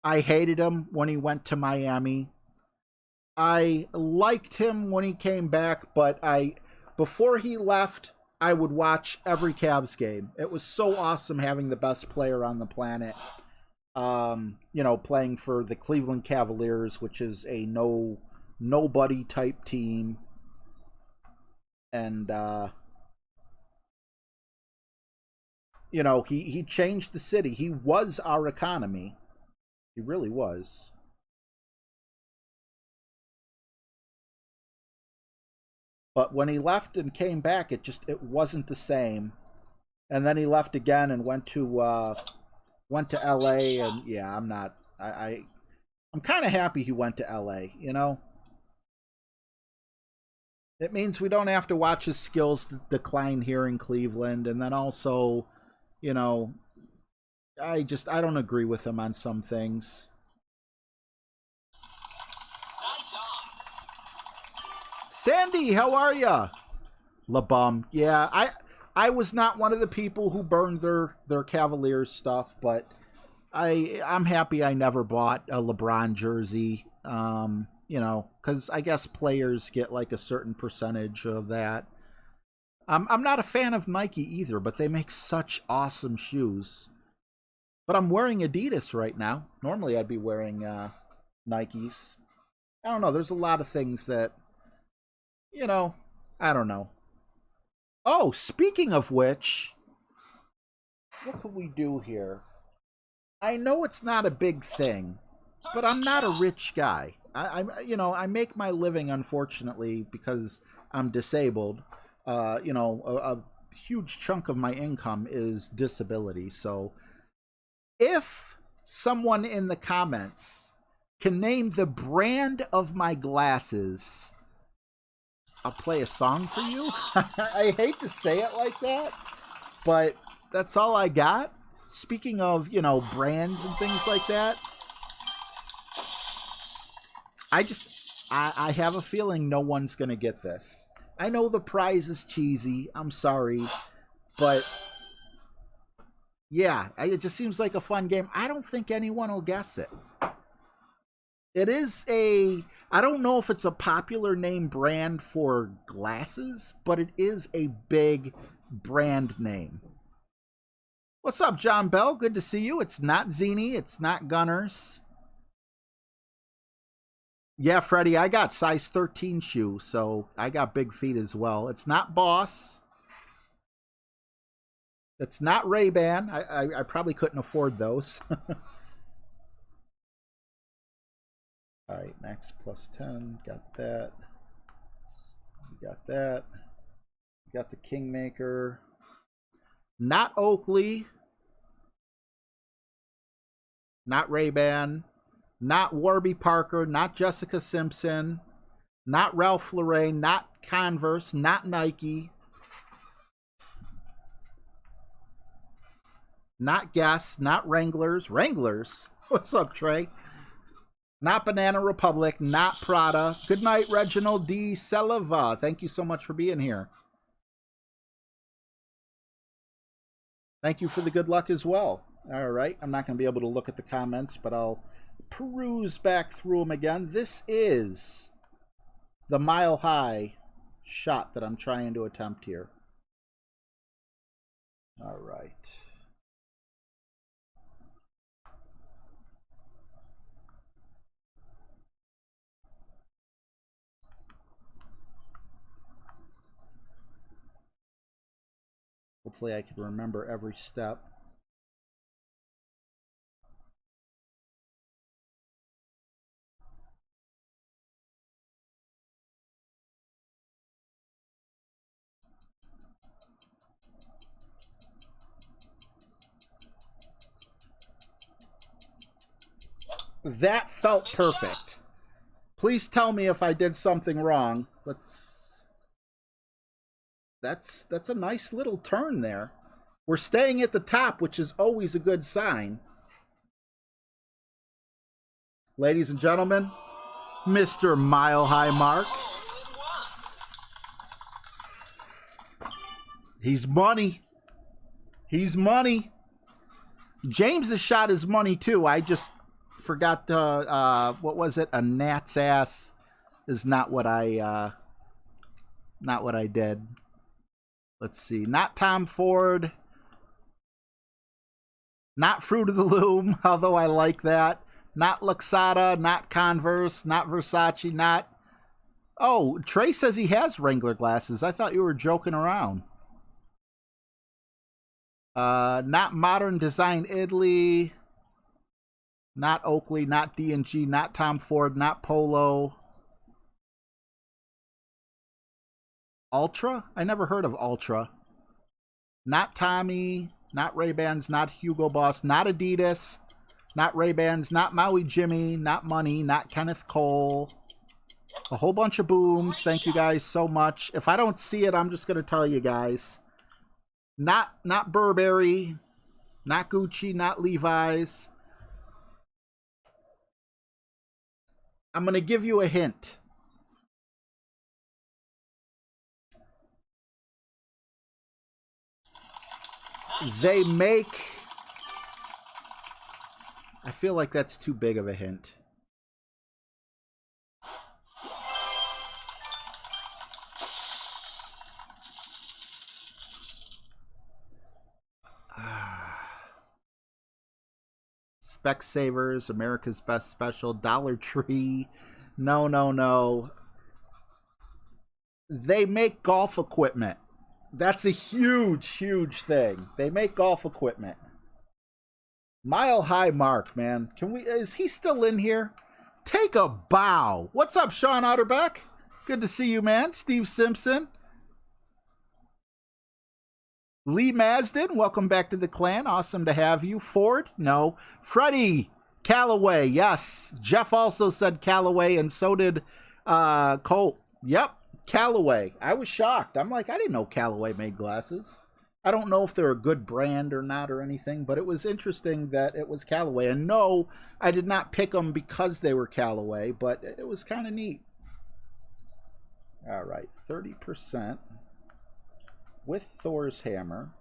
Speaker 2: I hated him when he went to Miami. I liked him when he came back, but before he left, I would watch every Cavs game. It was so awesome having the best player on the planet. You know, playing for the Cleveland Cavaliers, which is a nobody type team. And you know, he changed the city. He was our economy. He really was. But when he left and came back, it wasn't the same. And then he left again and went to LA, and yeah, I'm kind of happy he went to LA, you know? It means we don't have to watch his skills decline here in Cleveland, and then also, you know, I don't agree with him on some things.
Speaker 4: Nice on.
Speaker 2: Sandy, how are ya? LeBum. Yeah, I was not one of the people who burned their Cavaliers stuff, but I'm happy I never bought a LeBron jersey. You know, because I guess players get like a certain percentage of that. I'm not a fan of Nike either, but they make such awesome shoes. But I'm wearing Adidas right now. Normally I'd be wearing Nikes. I don't know. There's a lot of things that, you know, I don't know. Oh, speaking of which, what could we do here? I know it's not a big thing, but I'm not a rich guy. You know, I make my living, unfortunately, because I'm disabled. You know, a huge chunk of my income is disability. So if someone in the comments can name the brand of my glasses, I'll play a song for you. I hate to say it like that, but that's all I got. Speaking of, you know, brands and things like that, I have a feeling no one's going to get this. I know the prize is cheesy. I'm sorry. But, yeah, it just seems like a fun game. I don't think anyone will guess it. It is I don't know if it's a popular name brand for glasses, but it is a big brand name. What's up, John Bell? Good to see you. It's not Zini. It's not Gunners. Yeah, Freddie, I got size 13 shoe, so I got big feet as well. It's not Boss. It's not Ray-Ban. I probably couldn't afford those. All right, max plus 10. Got that. We got that. We got the Kingmaker. Not Oakley. Not Ray-Ban. Not Warby Parker. Not Jessica Simpson. Not Ralph Lauren. Not Converse. Not Nike. Not Guess. Not Wranglers. Wranglers? What's up, Trey? Not Banana Republic. Not Prada. Good night, Reginald D. Selva. Thank you so much for being here. Thank you for the good luck as well. All right. I'm not going to be able to look at the comments, but I'll peruse back through them again. This is the Mile High shot that I'm trying to attempt here. All right. Hopefully I can remember every step. That felt perfect. Please tell me if I did something wrong. That's a nice little turn there. We're staying at the top, which is always a good sign. Ladies and gentlemen, Mr. Mile High Mark. He's money. He's money. James has shot his money too. I just forgot to, what was it? A gnat's ass is not what I did. Let's see. Not Tom Ford. Not Fruit of the Loom, although I like that. Not Luxada, not Converse, not Versace, not... Oh, Trey says he has Wrangler glasses. I thought you were joking around. Not Modern Design Italy. Not Oakley, not D&G, not Tom Ford, not Polo. Ultra? I never heard of Ultra. Not Tommy, not Ray-Bans, not Hugo Boss, not Adidas, not Ray-Bans, not Maui Jimmy, not Money, not Kenneth Cole. A whole bunch of booms. Thank you guys so much. If I don't see it, I'm just going to tell you guys. Not Burberry, not Gucci, not Levi's. I'm going to give you a hint. They make... I feel like that's too big of a hint. Specsavers, America's Best Special, Dollar Tree. No, no, no. They make golf equipment. That's a huge, huge thing. They make golf equipment. Mile High Mark, man. Is he still in here? Take a bow. What's up, Sean Otterbeck? Good to see you, man. Steve Simpson. Lee Masden, welcome back to the clan. Awesome to have you. Ford? No. Freddie Callaway, yes. Jeff also said Callaway, and so did Colt. Yep, Callaway. I was shocked. I'm like, I didn't know Callaway made glasses. I don't know if they're a good brand or not or anything, but it was interesting that it was Callaway. And no, I did not pick them because they were Callaway, but it was kind of neat. All right, 30%. With Thor's hammer.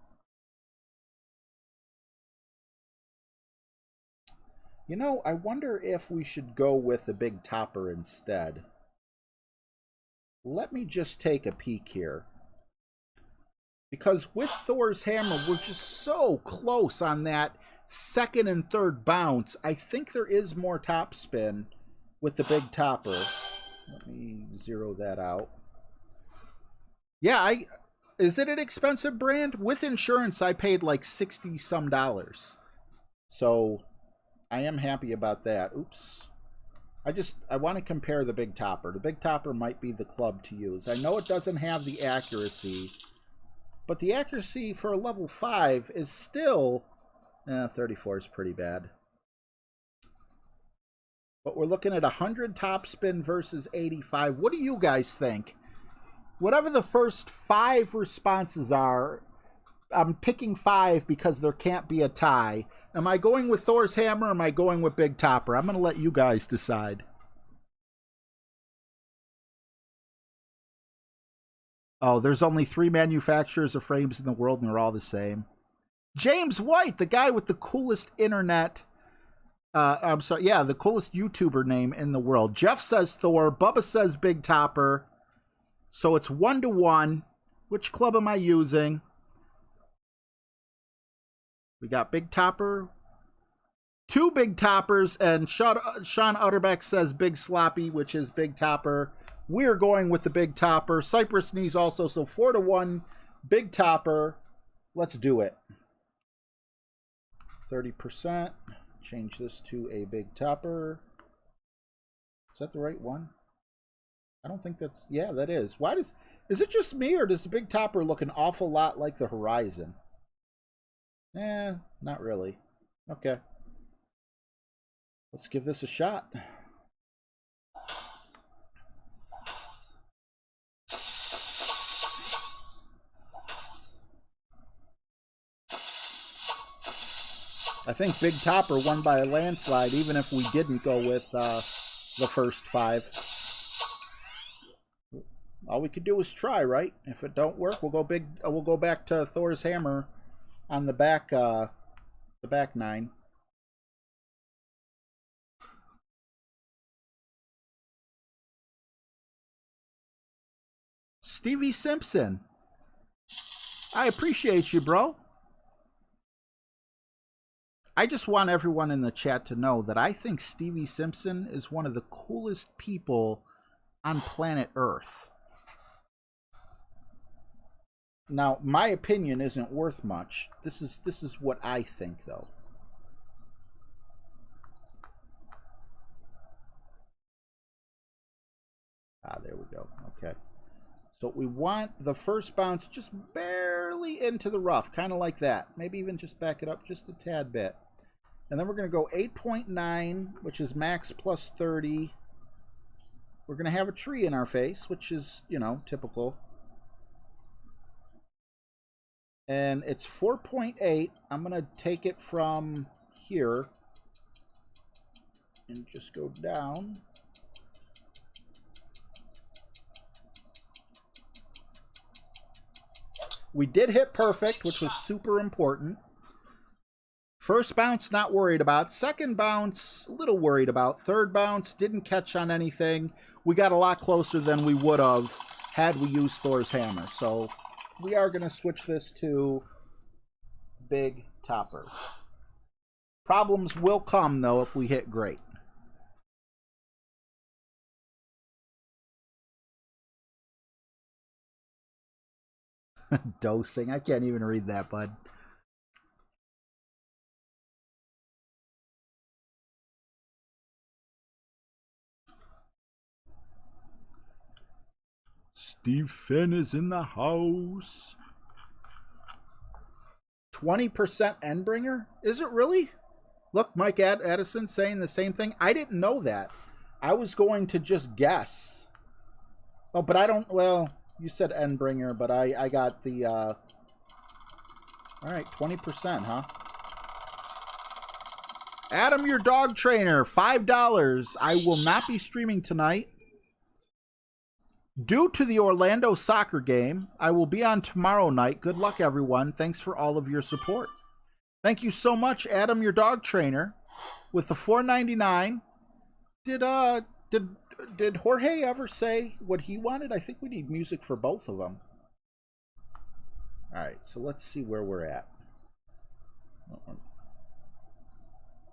Speaker 2: You know, I wonder if we should go with the big topper instead. Let me just take a peek here. Because with Thor's hammer, we're just so close on that second and third bounce. I think there is more top spin with the big topper. Let me zero that out. Yeah, is it an expensive brand? With insurance, I paid like $60-some. So I am happy about that. Oops. I want to compare the big topper. The big topper might be the club to use. I know it doesn't have the accuracy, but the accuracy for a level 5 is still 34 is pretty bad. But we're looking at 100 top spin versus 85. What do you guys think? Whatever the first 5 responses are, I'm picking 5 because there can't be a tie. Am I going with Thor's hammer or am I going with Big Topper? I'm going to let you guys decide. Oh, there's only 3 manufacturers of frames in the world and they're all the same. James White, the guy with the coolest internet... I'm sorry, yeah, the coolest YouTuber name in the world. Jeff says Thor. Bubba says Big Topper. So it's 1-1. Which club am I using? We got Big Topper. 2 Big Toppers. And Sean Utterbeck says Big Sloppy, which is Big Topper. We're going with the Big Topper. Cypress Knees also. So 4-1. Big Topper. let's do it. 30%. Change this to a big topper. Is that the right one? I don't think that's... Yeah, that is. Why does... Is it just me, or does the big topper look an awful lot like the Horizon? Eh, not really. Okay. Let's give this a shot. I think Big Topper won by a landslide, even if we didn't go with the first 5. All we could do is try, right? If it don't work, we'll go big. We'll go back to Thor's hammer on the back 9. Stevie Simpson, I appreciate you, bro. I just want everyone in the chat to know that I think Stevie Simpson is one of the coolest people on planet Earth. Now, my opinion isn't worth much. This is what I think, though. Ah, there we go. Okay. So we want the first bounce just barely into the rough, kind of like that. Maybe even just back it up just a tad bit. And then we're going to go 8.9, which is max plus 30. We're going to have a tree in our face, which is, you know, typical. And it's 4.8. I'm going to take it from here and just go down. We did hit perfect, which was super important. First bounce, not worried about. Second bounce, a little worried about. Third bounce, didn't catch on anything. We got a lot closer than we would have had we used Thor's hammer. So we are going to switch this to Big Topper. Problems will come, though, if we hit great. Dosing. I can't even read that, bud. Steve Finn is in the house. 20% Endbringer? Is it really? Look, Mike Addison saying the same thing. I didn't know that. I was going to just guess. Oh, but I don't... Well, you said Endbringer, but I got the... All right, 20%, huh? Adam, your dog trainer, $5. I will not be streaming tonight. Due to the Orlando soccer game, I will be on tomorrow night. Good luck, everyone. Thanks for all of your support. Thank you so much, Adam, your dog trainer, with the $4.99. Did Jorge ever say what he wanted? I think we need music for both of them. All right, so let's see where we're at.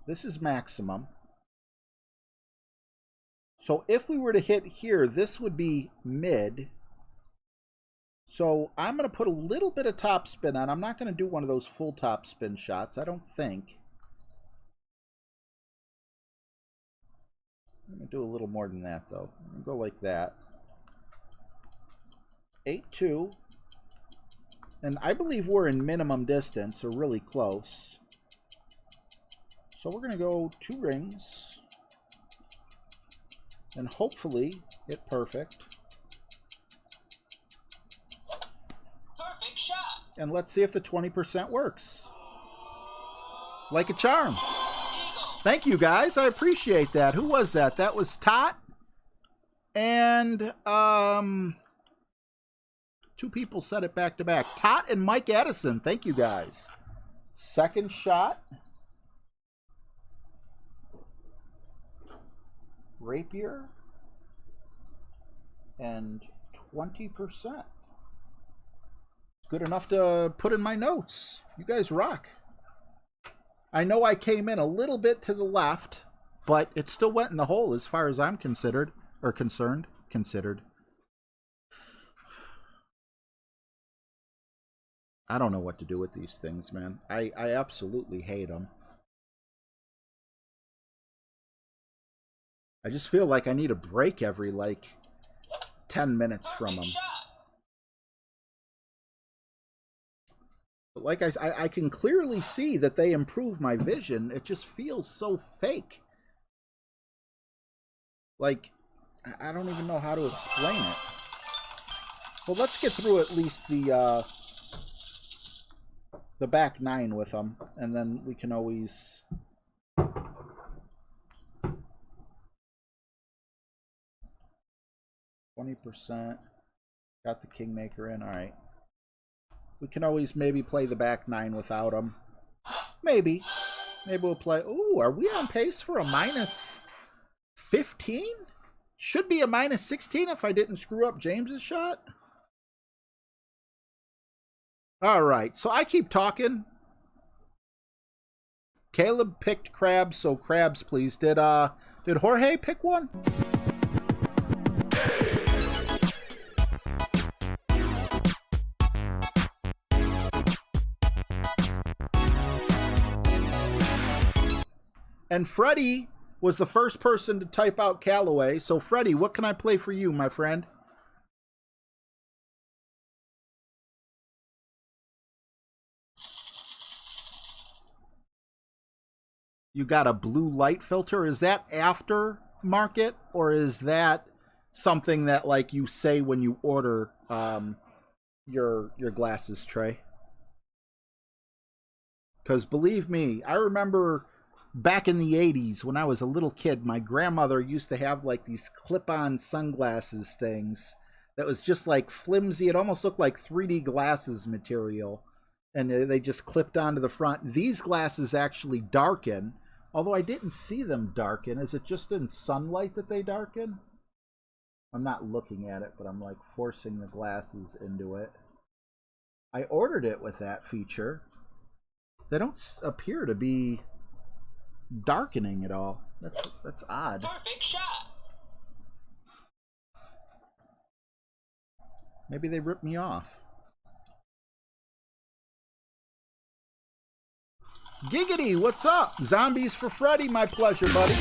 Speaker 2: This is maximum. So if we were to hit here, this would be mid. So I'm going to put a little bit of top spin on. I'm not going to do one of those full top spin shots, I don't think. I'm going to do a little more than that, though. I'm going to go like that. 8-2. And I believe we're in minimum distance, or really close. So we're going to go 2 rings. And hopefully hit perfect.
Speaker 4: Perfect shot.
Speaker 2: And let's see if the 20% works. Like a charm. Thank you, guys. I appreciate that. Who was that? That was Tot. And 2 people said it back to back. Tot and Mike Addison. Thank you, guys. Second shot. Rapier. And 20%. Good enough to put in my notes. You guys rock. I know I came in a little bit to the left, but it still went in the hole as far as I'm concerned. I don't know what to do with these things, man. I absolutely hate them. I just feel like I need a break every, like, 10 minutes from them.
Speaker 4: Perfect shot.
Speaker 2: But like I can clearly see that they improve my vision. It just feels so fake. Like, I don't even know how to explain it. Well, let's get through at least the back 9 with them, and then we can always... 20%. Got the Kingmaker in. All right. We can always maybe play the back 9 without him. Maybe. Maybe we'll play... Ooh, are we on pace for a minus 15? Should be a minus 16 if I didn't screw up James's shot. All right. So I keep talking. Caleb picked crabs, so crabs, please. Did Jorge pick one? And Freddie was the first person to type out Callaway. So, Freddie, what can I play for you, my friend? You got a blue light filter. Is that after market, or is that something that, like, you say when you order your glasses tray? Because believe me, I remember... Back in the 80s, when I was a little kid, my grandmother used to have like these clip-on sunglasses things that was just like flimsy. It almost looked like 3D glasses material, and they just clipped onto the front. These glasses actually darken, although I didn't see them darken. Is it just in sunlight that they darken? I'm not looking at it, but I'm like forcing the glasses into it. I ordered it with that feature. They don't appear to be darkening at all. That's odd.
Speaker 4: Perfect shot.
Speaker 2: Maybe they ripped me off. Giggity, what's up? Zombies for Freddy, my pleasure, buddy.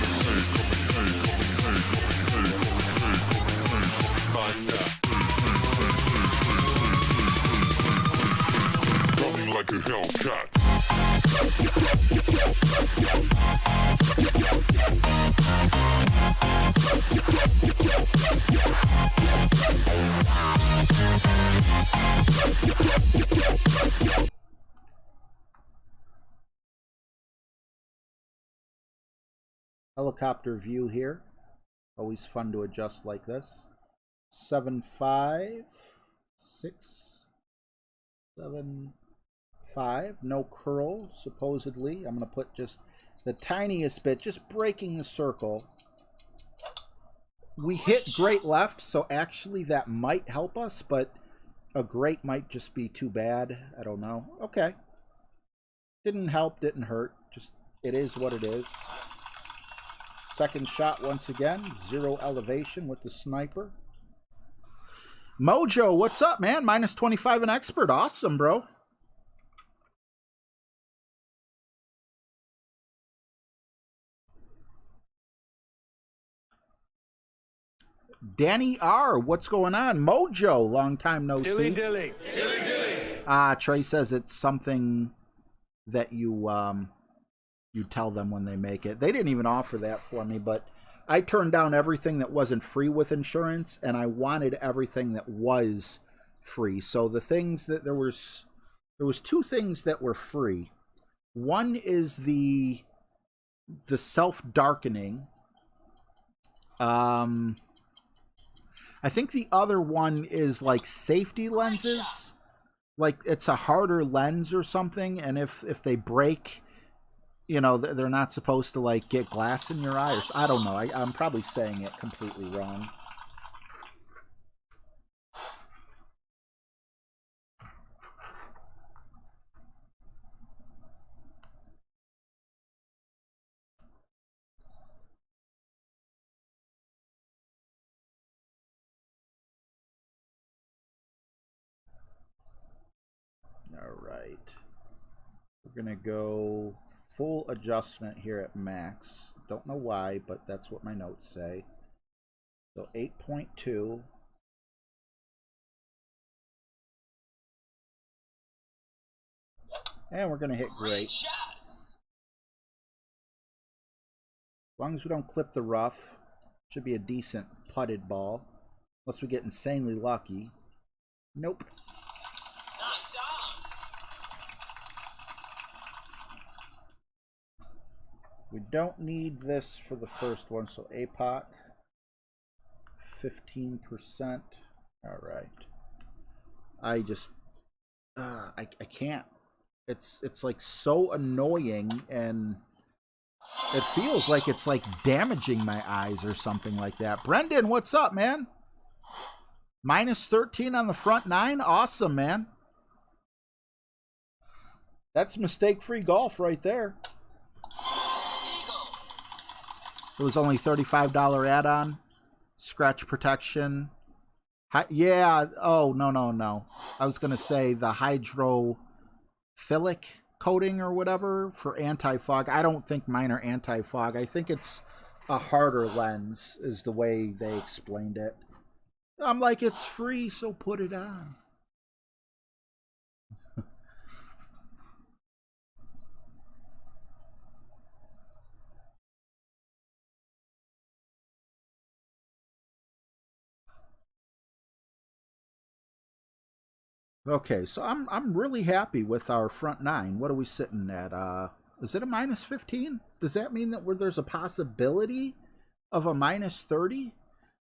Speaker 1: Running like a Hellcat.
Speaker 2: Helicopter view here. Always fun to adjust like this. 7, 5, 6, 7, 5. No curl, supposedly. I'm going to put just the tiniest bit, just breaking the circle. We hit great left, so actually that might help us, but a great might just be too bad. I don't know. Okay. Didn't help, didn't hurt. Just, it is what it is. Second shot once again. 0 elevation with the sniper. Mojo, what's up, man? Minus 25 and expert. Awesome, bro. Danny R, what's going on? Mojo, long time no
Speaker 3: Dilly
Speaker 2: see.
Speaker 3: dilly.
Speaker 2: Trey says it's something that you tell them when they make it. They didn't even offer that for me, but I turned down everything that wasn't free with insurance, and I wanted everything that was free. So the things that there was 2 things that were free. One is the self-darkening. I think the other one is like safety lenses. Like it's a harder lens or something, and if they break, you know, they're not supposed to like get glass in your eye. Or, I don't know. I'm probably saying it completely wrong. All We're going to go full adjustment here at max. Don't know why, but that's what my notes say. So 8.2. And we're going to hit great.
Speaker 4: Shot.
Speaker 2: As long as we don't clip the rough, should be a decent putted ball. Unless we get insanely lucky. Nope.
Speaker 4: Nice on.
Speaker 2: We don't need this for the first one, so APOC 15%. All right. I just I can't. It's like so annoying, and it feels like it's like damaging my eyes or something like that. Brendan, what's up, man? Minus 13 on the front nine. Awesome, man. That's mistake-free golf right there. It was only $35 add-on. Scratch protection. Yeah. Oh, no. I was going to say the hydrophilic coating or whatever for anti-fog. I don't think mine are anti-fog. I think it's a harder lens is the way they explained it. I'm like, it's free, so put it on. Okay, so I'm really happy with our front nine. What are we sitting at? Is it a minus 15? Does that mean that there's a possibility of a minus 30?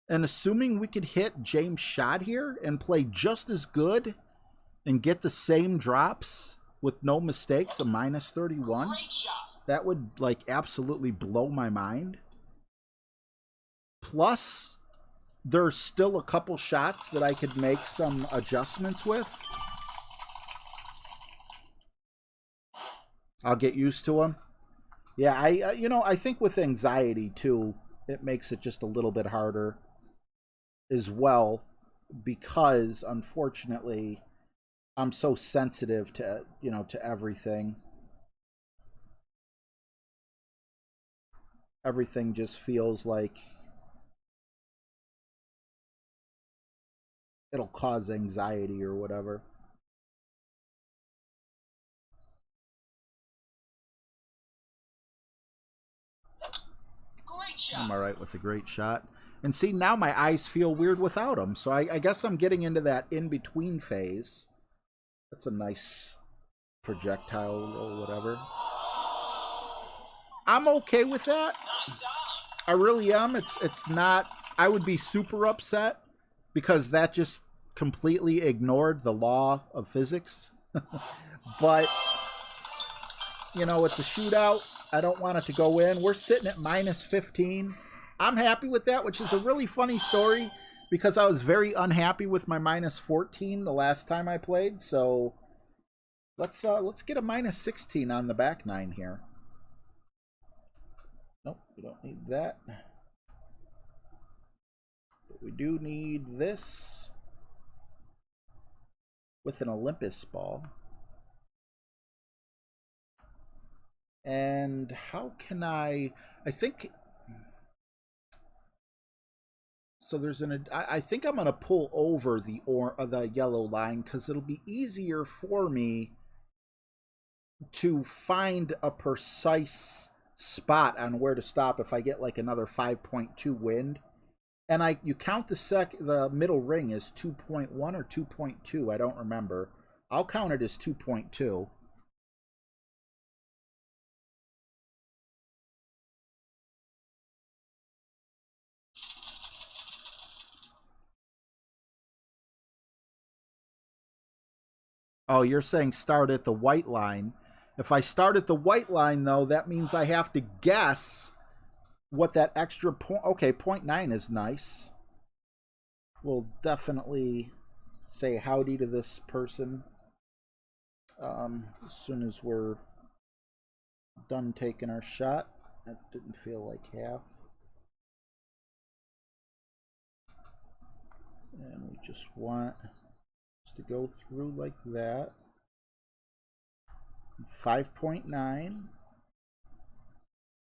Speaker 2: And assuming we could hit James' shot here and play just as good and get the same drops with no mistakes, a minus 31,
Speaker 4: Great shot.
Speaker 2: that would like absolutely blow my mind. Plus, there's still a couple shots that I could make some adjustments with. I'll get used to them. Yeah, I think with anxiety too, it makes it just a little bit harder as well, because unfortunately I'm so sensitive to, to everything. Everything just feels like it'll cause anxiety or whatever.
Speaker 4: Great shot.
Speaker 2: I'm all right with a great shot. And see, now my eyes feel weird without them. So I guess I'm getting into that in-between phase. That's a nice projectile or whatever. I'm okay with that.
Speaker 4: Nice on.
Speaker 2: I really am. It's not... I would be super upset because that just completely ignored the law of physics. But, it's a shootout. I don't want it to go in. We're sitting at minus 15. I'm happy with that, which is a really funny story because I was very unhappy with my minus 14 the last time I played. So let's get a minus 16 on the back nine here. Nope, we don't need that. But we do need this with an Olympus ball. And how can I think... So there's I think I'm going to pull over the yellow line because it'll be easier for me to find a precise spot on where to stop if I get like another 5.2 wind. And you count the middle ring as 2.1 or 2.2, I don't remember. I'll count it as 2.2. Oh, you're saying start at the white line. If I start at the white line, though, that means I have to guess what that extra point... Okay, 0.9 is nice. We'll definitely say howdy to this person as soon as we're done taking our shot. That didn't feel like half. And we just want to go through like that. 5.9.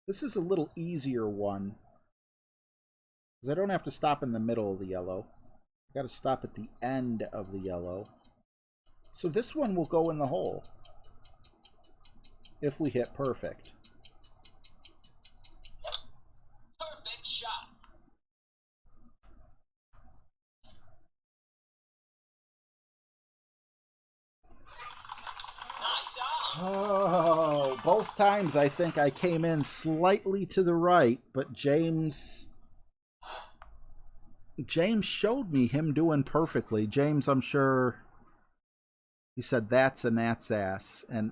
Speaker 2: This is a little easier one, because I don't have to stop in the middle of the yellow. I got to stop at the end of the yellow. So this one will go in the hole if we hit perfect.
Speaker 4: Perfect shot. Nice on.
Speaker 2: Oh, both times I think I came in slightly to the right, but James showed me him doing perfectly. James, I'm sure he said that's a gnat's ass, and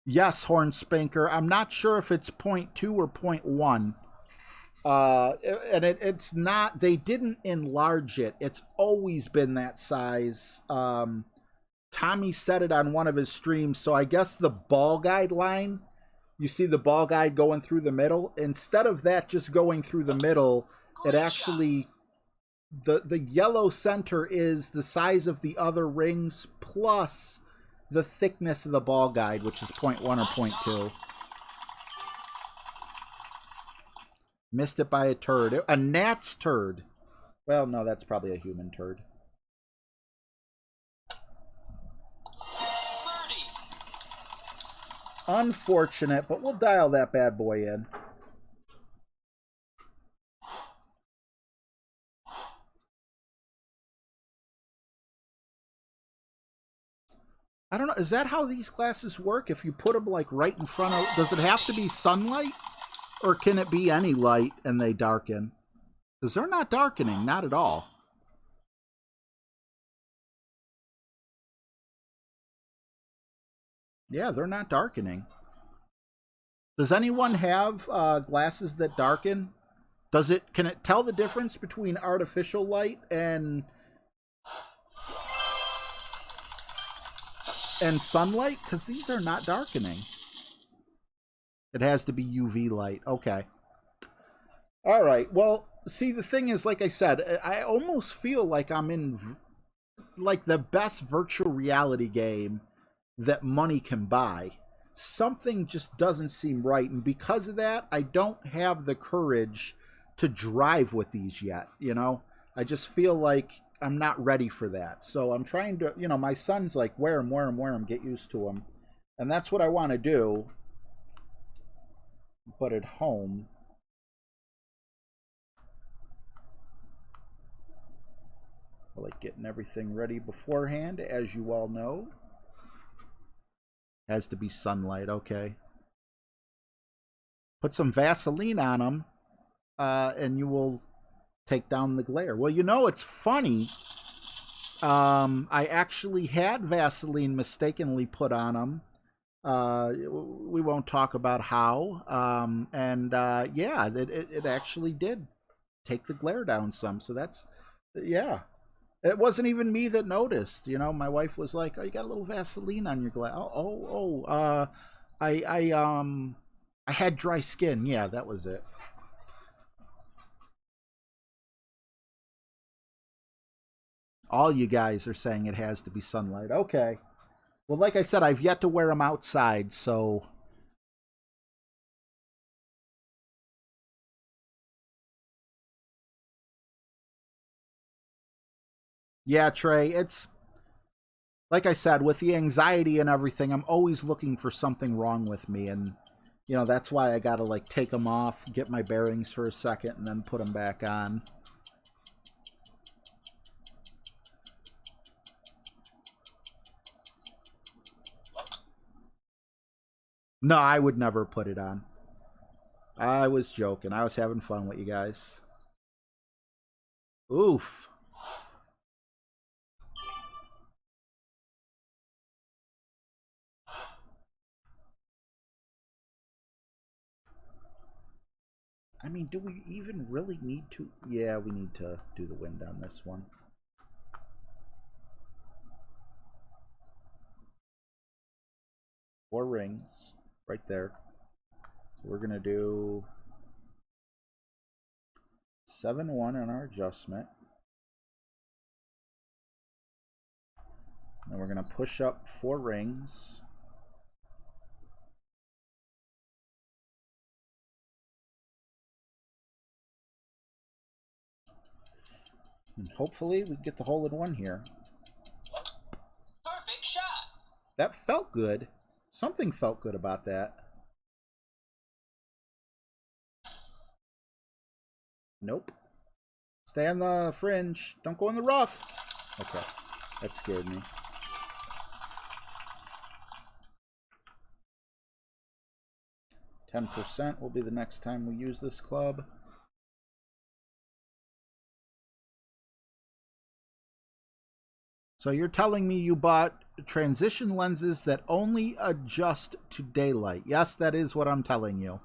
Speaker 2: yes, Hornspanker. I'm not sure if it's 0.2 or 0.1. And it's not, they didn't enlarge it. It's always been that size. Tommy said it on one of his streams. So I guess the ball guide line, you see the ball guide going through the middle. Instead of that just going through the middle, it actually, the yellow center is the size of the other rings plus the thickness of the ball guide, which is 0.1 or 0.2. Missed it by a turd. A gnat's turd. Well, no, that's probably a human turd.
Speaker 4: Birdie.
Speaker 2: Unfortunate, but we'll dial that bad boy in. I don't know. Is that how these glasses work? If you put them like right in front of... Does it have to be sunlight? Or can it be any light and they darken? Because they're not darkening. Not at all. Yeah, they're not darkening. Does anyone have glasses that darken? Can it tell the difference between artificial light and sunlight? Because these are not darkening. It has to be UV light. Okay. All right. Well, see, the thing is, like I said, I almost feel like I'm in like the best virtual reality game that money can buy. Something just doesn't seem right. And because of that, I don't have the courage to drive with these yet. You know, I just feel like I'm not ready for that. So I'm trying to, you know, my son's like, wear them, get used to them. And that's what I want to do. But at home, I like getting everything ready beforehand, as you all know. Has to be sunlight, okay. Put some Vaseline on them, and you will take down the glare. Well, you know, it's funny. I actually had Vaseline mistakenly put on them. We won't talk about how. Yeah, it actually did take the glare down some. So that's, yeah. It wasn't even me that noticed. You know, my wife was like, "Oh, you got a little Vaseline on your glass." I had dry skin. Yeah, that was it. All you guys are saying it has to be sunlight. Okay. Well, like I said, I've yet to wear them outside, so... Yeah, Trey, it's... Like I said, with the anxiety and everything, I'm always looking for something wrong with me, and, you know, that's why I gotta, like, take them off, get my bearings for a second, and then put them back on. No, I would never put it on. I was joking. I was having fun with you guys. Oof. I mean, do we even really need to? Yeah, we need to do the wind on this one. Four rings right there. So we're going to do 7-1 on our adjustment. And we're going to push up 4 rings. And hopefully we get the hole in one here.
Speaker 4: Perfect shot.
Speaker 2: That felt good. Something felt good about that. Nope. Stay on the fringe. Don't go in the rough. Okay. That scared me. %10 will be the next time we use this club. So you're telling me you bought transition lenses that only adjust to daylight. Yes, that is what I'm telling you.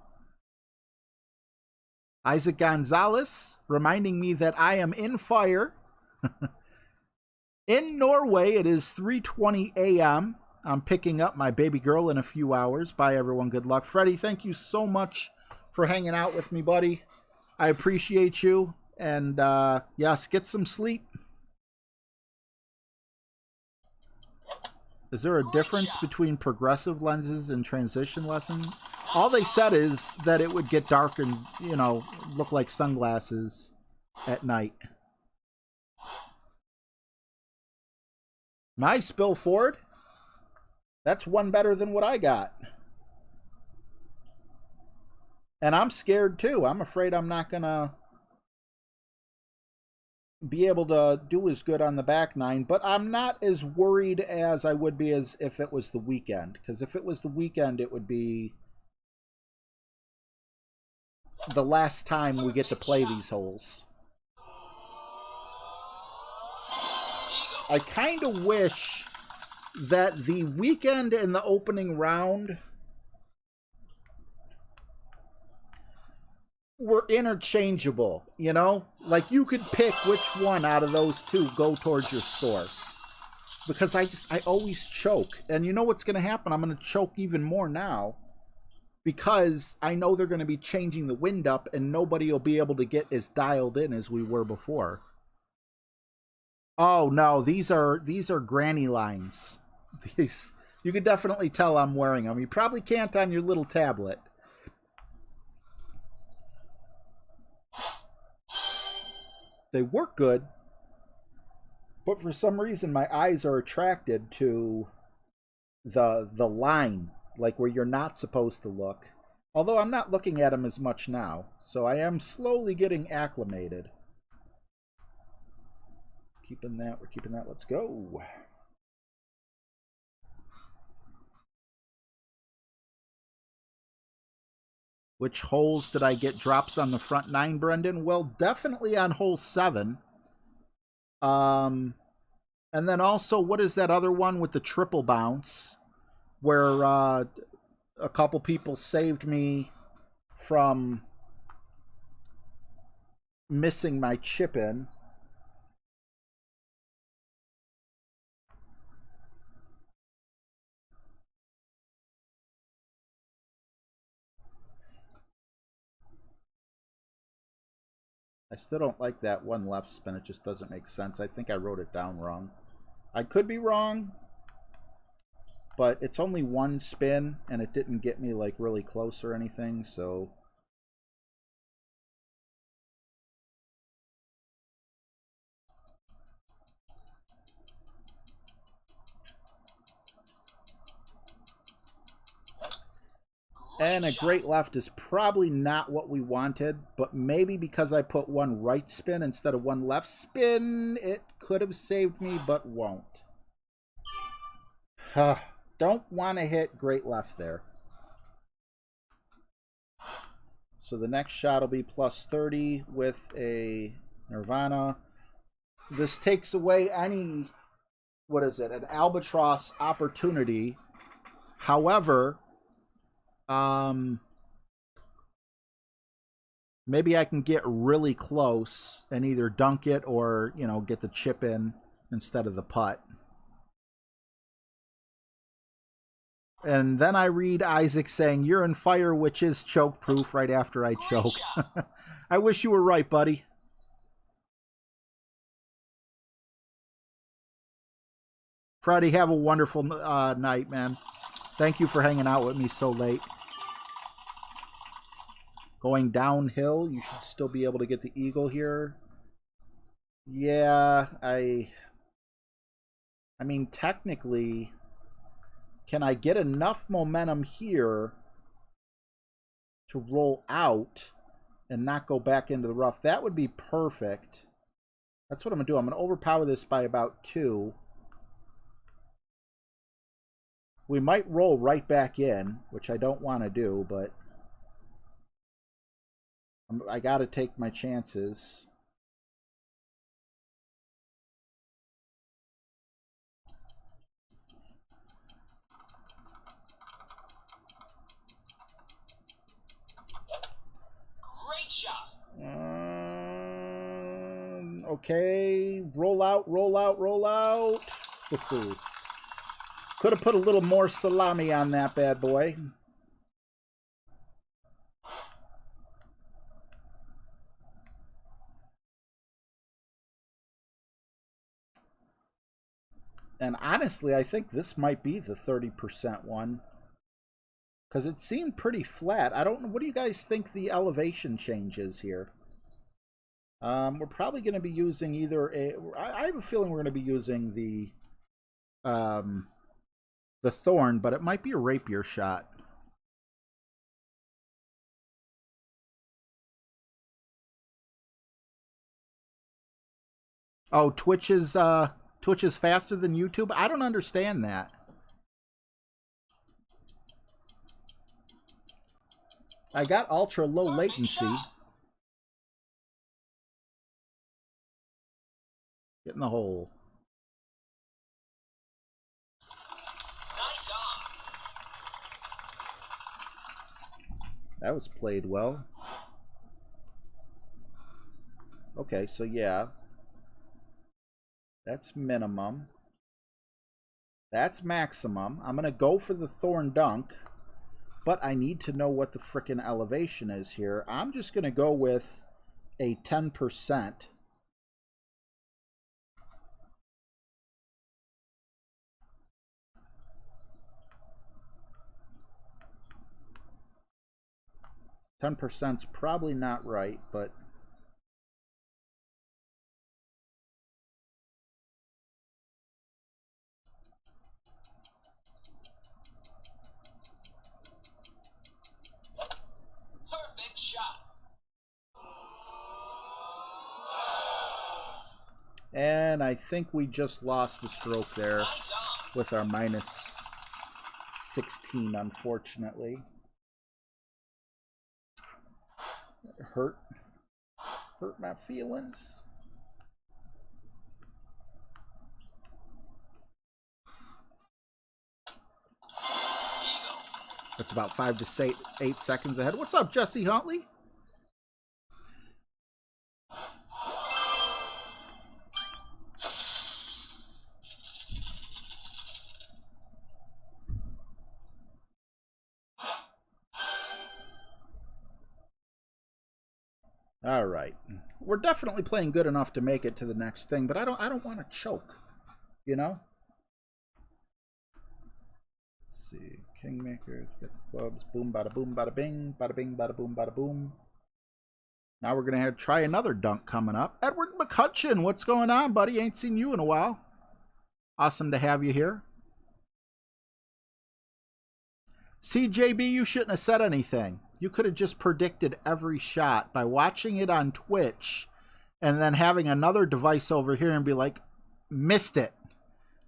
Speaker 2: Isaac Gonzalez reminding me that I am in fire. In Norway, it is 3:20 a.m. I'm picking up my baby girl in a few hours. Bye, everyone. Good luck. Freddie, thank you so much for hanging out with me, buddy. I appreciate you. And, yes, get some sleep. Is there a difference between progressive lenses and transition lenses? All they said is that it would get dark and, you know, look like sunglasses at night. Nice, Bill Ford. That's one better than what I got. And I'm scared too. I'm afraid I'm not going to be able to do as good on the back nine, but I'm not as worried as I would be as if it was the weekend. Because if it was the weekend, it would be the last time we get to play these holes. I kind of wish that the weekend and the opening round were interchangeable, you know? Like you could pick which one out of those two go towards your score. Because I always choke. And you know what's going to happen? I'm going to choke even more now. Because I know they're going to be changing the wind up and nobody will be able to get as dialed in as we were before. Oh no, these are granny lines. These, you can definitely tell I'm wearing them. You probably can't on your little tablet. They work good, but for some reason my eyes are attracted to the line, like where you're not supposed to look. Although I'm not looking at them as much now, so I am slowly getting acclimated. We're keeping that. Let's go. Which holes did I get drops on the front nine, Brendan? Well, definitely on hole 7. And then also, what is that other one with the triple bounce? Where a couple people saved me from missing my chip in. I still don't like that one left spin. It just doesn't make sense. I think I wrote it down wrong. I could be wrong, but it's only one spin, and it didn't get me like really close or anything, so... And a great left is probably not what we wanted, but maybe because I put one right spin instead of one left spin, it could have saved me, but won't. Don't want to hit great left there. So the next shot will be plus 30 with a Nirvana. This takes away any, what is it, an albatross opportunity. However... maybe I can get really close and either dunk it or, you know, get the chip in instead of the putt. And then I read Isaac saying, "You're in fire, which is choke proof," right after I choke. I wish you were right, buddy. Freddie, have a wonderful night, man. Thank you for hanging out with me so late. Going downhill, you should still be able to get the eagle here. Yeah, I mean, technically, can I get enough momentum here to roll out and not go back into the rough? That would be perfect. That's what I'm going to do. I'm going to overpower this by about 2. We might roll right back in, which I don't want to do, but I got to take my chances.
Speaker 4: Great shot.
Speaker 2: Okay, roll out, roll out, roll out. Could have put a little more salami on that bad boy. And honestly, I think this might be the 30% one. Because it seemed pretty flat. I don't know. What do you guys think the elevation change is here? We're probably going to be using either a... I have a feeling we're going to be using the thorn, but it might be a rapier shot. Oh, Twitch is faster than YouTube? I don't understand that. I got ultra low latency. Get in the hole.
Speaker 4: Nice on.
Speaker 2: That was played well. Okay, so yeah. That's minimum. That's maximum. I'm going to go for the thorn dunk. But I need to know what the frickin' elevation is here. I'm just going to go with a 10%. %'s probably not right, but...
Speaker 4: Perfect shot.
Speaker 2: And I think we just lost the stroke there
Speaker 4: Nice on.
Speaker 2: with our minus 16, unfortunately. It hurt my feelings. That's about 5 to 8 seconds ahead. What's up, Jesse Huntley? All right, we're definitely playing good enough to make it to the next thing, but I don't want to choke, you know. Let's see, Kingmakers, get the clubs, boom, bada boom, bada bing, bada bing, bada boom, bada boom. Now we're gonna try another dunk coming up. Edward McCutcheon, what's going on, buddy? Ain't seen you in a while. Awesome to have you here. CJB, you shouldn't have said anything. You could have just predicted every shot by watching it on Twitch and then having another device over here and be like, missed it.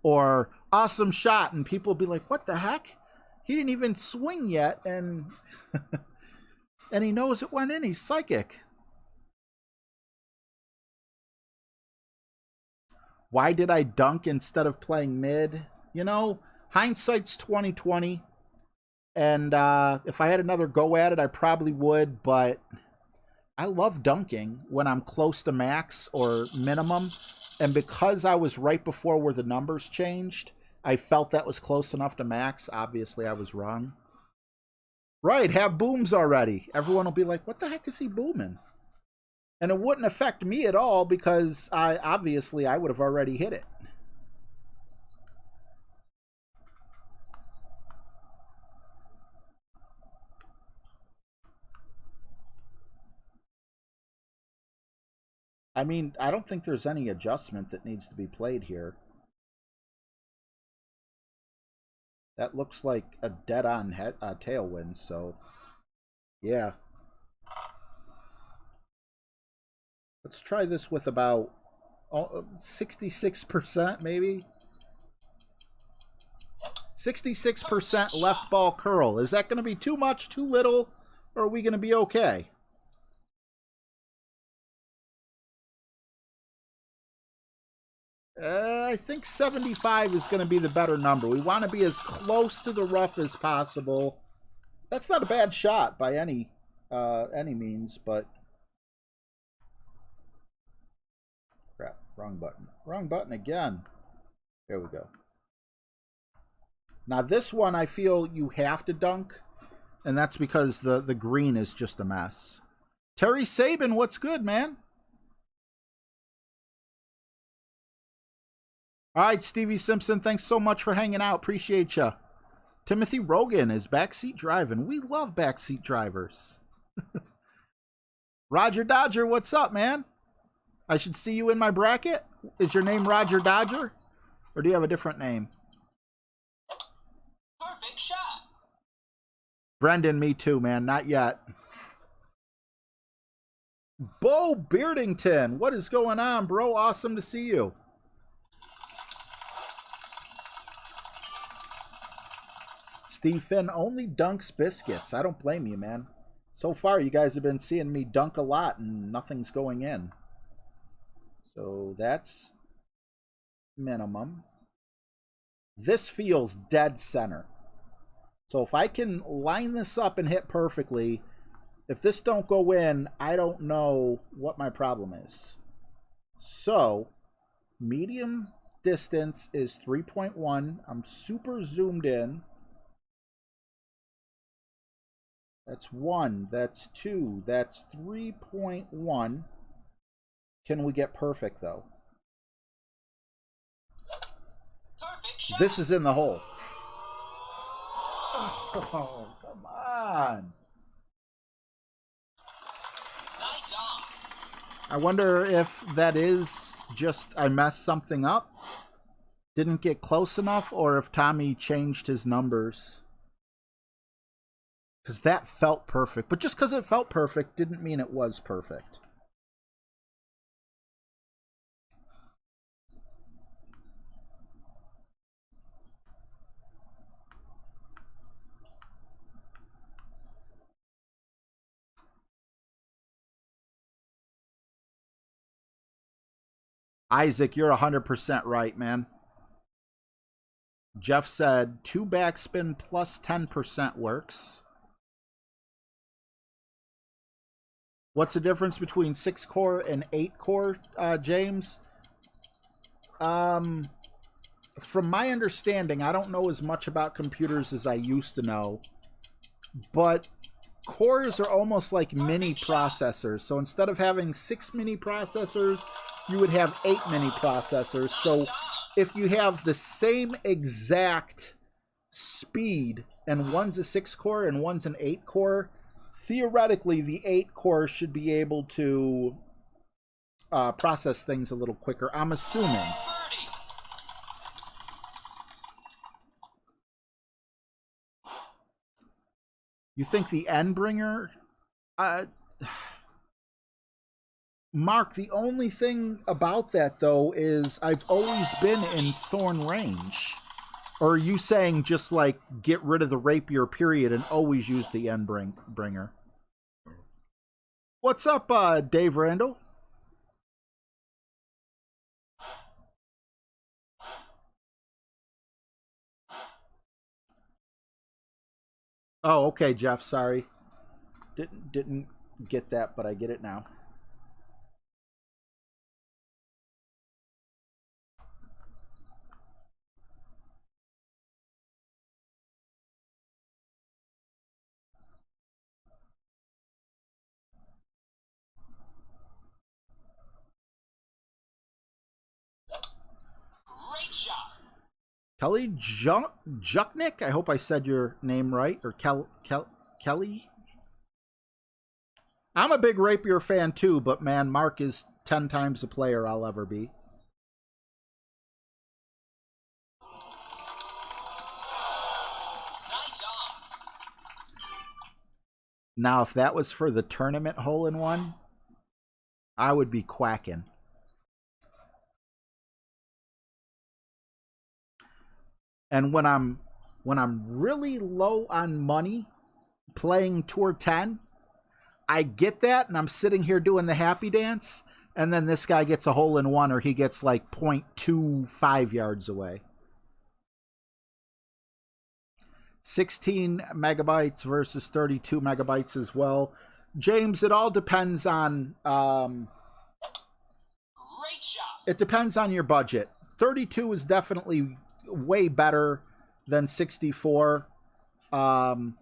Speaker 2: Or awesome shot. And people would be like, what the heck? He didn't even swing yet. And, and he knows it went in. He's psychic. Why did I dunk instead of playing mid? You know, hindsight's 20/20. And if I had another go at it, I probably would, but I love dunking when I'm close to max or minimum. And because I was right before where the numbers changed, I felt that was close enough to max. Obviously, I was wrong. Right, have booms already. Everyone will be like, what the heck is he booming? And it wouldn't affect me at all because I would have already hit it. I mean, I don't think there's any adjustment that needs to be played here. That looks like a dead-on tailwind, so yeah. Let's try this with about 66% maybe. 66% left ball curl. Is that going to be too much, too little, or are we going to be okay? I think 75 is going to be the better number. We want to be as close to the rough as possible. That's not a bad shot by any means, but crap, wrong button. Wrong button again. There we go. Now this one I feel you have to dunk, and that's because the green is just a mess. Terry Sabin, what's good, man? All right, Stevie Simpson, thanks so much for hanging out. Appreciate you. Timothy Rogan is backseat driving. We love backseat drivers. Roger Dodger, what's up, man? I should see you in my bracket? Is your name Roger Dodger? Or do you have a different name?
Speaker 4: Perfect shot.
Speaker 2: Brendan, me too, man. Not yet. Bo Beardington, what is going on, bro? Awesome to see you. Steve Finn only dunks biscuits. I don't blame you, man. So far, you guys have been seeing me dunk a lot and nothing's going in. So that's minimum. This feels dead center. So if I can line this up and hit perfectly, if this don't go in, I don't know what my problem is. So medium distance is 3.1. I'm super zoomed in. That's 1. That's 2. That's 3.1. Can we get perfect, though?
Speaker 4: Perfect shot.
Speaker 2: This is in the hole. Oh, come on.
Speaker 4: Nice on.
Speaker 2: I wonder if that is just I messed something up, didn't get close enough, or if Tommy changed his numbers. Because that felt perfect. But just because it felt perfect didn't mean it was perfect. Isaac, you're 100% right, man. Jeff said 2 backspin plus 10% works. What's the difference between 6-core and 8-core, James? From my understanding, I don't know as much about computers as I used to know, but cores are almost like mini processors. So instead of having 6 mini processors, you would have 8 mini processors. So if you have the same exact speed, and one's a 6-core and one's an 8-core, theoretically, the 8-core should be able to process things a little quicker, I'm assuming.
Speaker 4: Birdie.
Speaker 2: You think the Endbringer? Mark, the only thing about that, though, is I've always been in thorn range. Or are you saying just, like, get rid of the rapier period and always use the Endbringer? What's up, Dave Randall? Oh, okay, Jeff, sorry. Didn't get that, but I get it now.
Speaker 4: Great shot.
Speaker 2: Kelly Juknick? I hope I said your name right. Or Kelly? I'm a big rapier fan too, but man, Mark is 10 times the player I'll ever be.
Speaker 4: Nice on.
Speaker 2: Now, if that was for the tournament hole-in-one, I would be quacking. And when I'm really low on money playing Tour 10, I get that, and I'm sitting here doing the happy dance, and then this guy gets a hole-in-one, or he gets like 0.25 yards away. 16 megabytes versus 32 megabytes as well. James, it all depends on...
Speaker 4: Great shot.
Speaker 2: it depends on your budget. 32 is definitely way better than 64. However,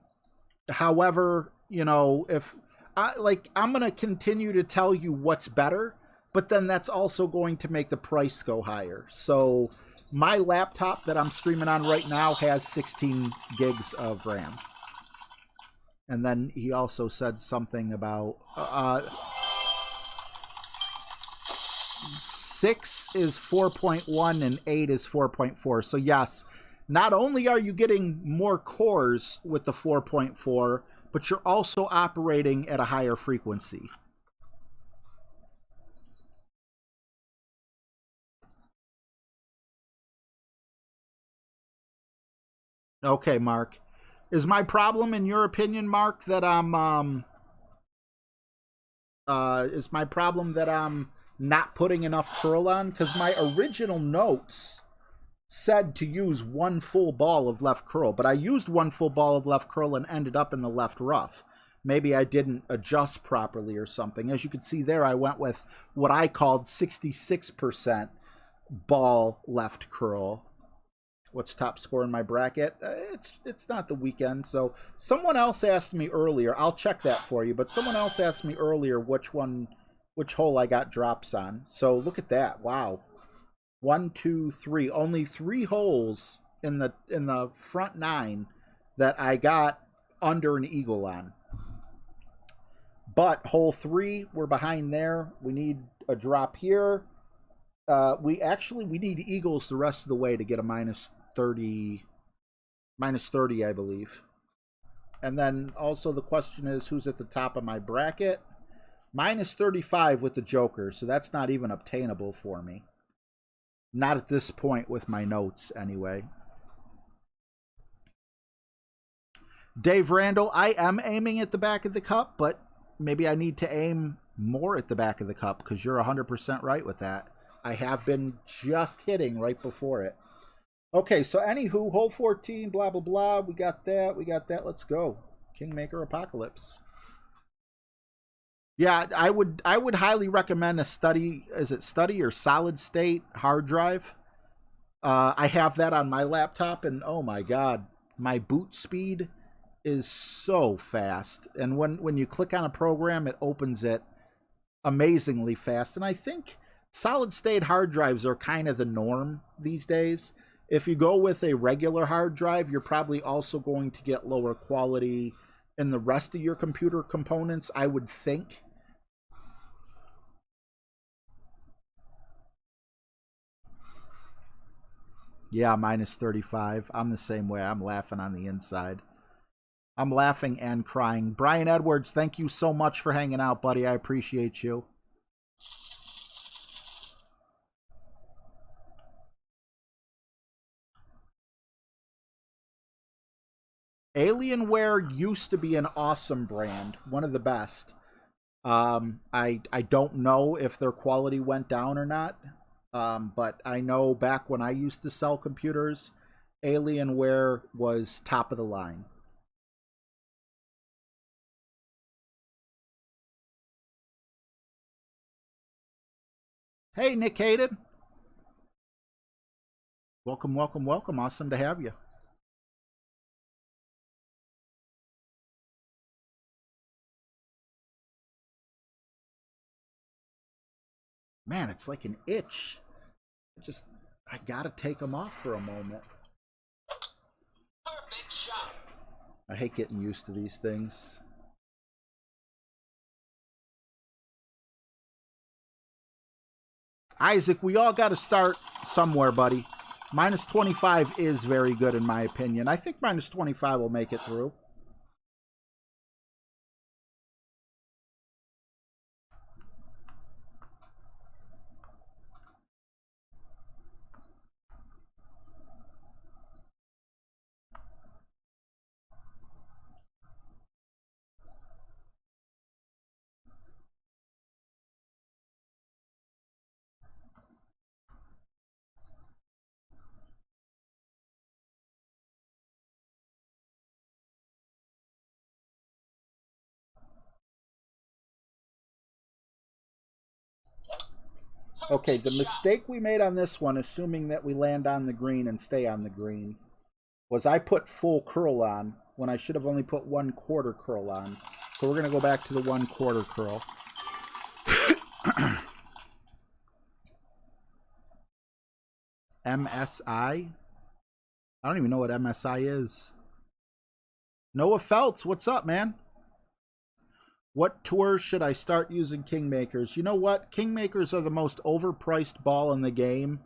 Speaker 2: you know, if I'm going to continue to tell you what's better, but then that's also going to make the price go higher. So my laptop that I'm streaming on right now has 16 gigs of RAM. And then he also said something about 6 is 4.1 and 8 is 4.4. So yes, not only are you getting more cores with the 4.4, but you're also operating at a higher frequency. Okay, Mark. Is my problem, in your opinion, Mark, that I'm not putting enough curl on? Because my original notes said to use 1 full ball of left curl, but I used 1 full ball of left curl and ended up in the left rough. Maybe I didn't adjust properly or something. As you can see there, I went with what I called 66% ball left curl. What's top score in my bracket? It's not the weekend. So someone else asked me earlier. I'll check that for you. But someone else asked me earlier which hole I got drops on. So look at that. Wow. 1, 2, 3. Only 3 holes in the front 9 that I got under an eagle on. But hole 3, we're behind there. We need a drop here. We need eagles the rest of the way to get a minus 30, I believe. And then also the question is, who's at the top of my bracket? Minus 35 with the joker, so that's not even obtainable for me. Not at this point with my notes, anyway. Dave Randall, I am aiming at the back of the cup, but maybe I need to aim more at the back of the cup, because you're 100% right with that. I have been just hitting right before it. Okay, so anywho, hole 14, blah, blah, blah. We got that. Let's go. Kingmaker Apocalypse. Yeah, I would highly recommend a study. Is it study or solid state hard drive? I have that on my laptop, and oh my god, my boot speed is so fast. And when you click on a program, it opens it amazingly fast. And I think solid state hard drives are kind of the norm these days. If you go with a regular hard drive, you're probably also going to get lower quality in the rest of your computer components, I would think. Yeah, minus 35. I'm the same way. I'm laughing on the inside. I'm laughing and crying. Brian Edwards, thank you so much for hanging out, buddy. I appreciate you. Alienware used to be an awesome brand, one of the best. I don't know if their quality went down or not, but I know back when I used to sell computers, Alienware was top of the line. Hey, Nick Hayden. Welcome, welcome, welcome. Awesome to have you. Man, it's like an itch. I gotta take them off for a moment.
Speaker 4: Perfect shot.
Speaker 2: I hate getting used to these things. Isaac, we all got to start somewhere, buddy. Minus 25 is very good in my opinion. I think minus 25 will make it through. Okay, the mistake we made on this one, assuming that we land on the green and stay on the green, was I put full curl on when I should have only put 1/4 curl on. So we're going to go back to the 1/4 curl. MSI? I don't even know what MSI is. Noah Feltz, what's up, man? What tours should I start using Kingmakers? You know what? Kingmakers are the most overpriced ball in the game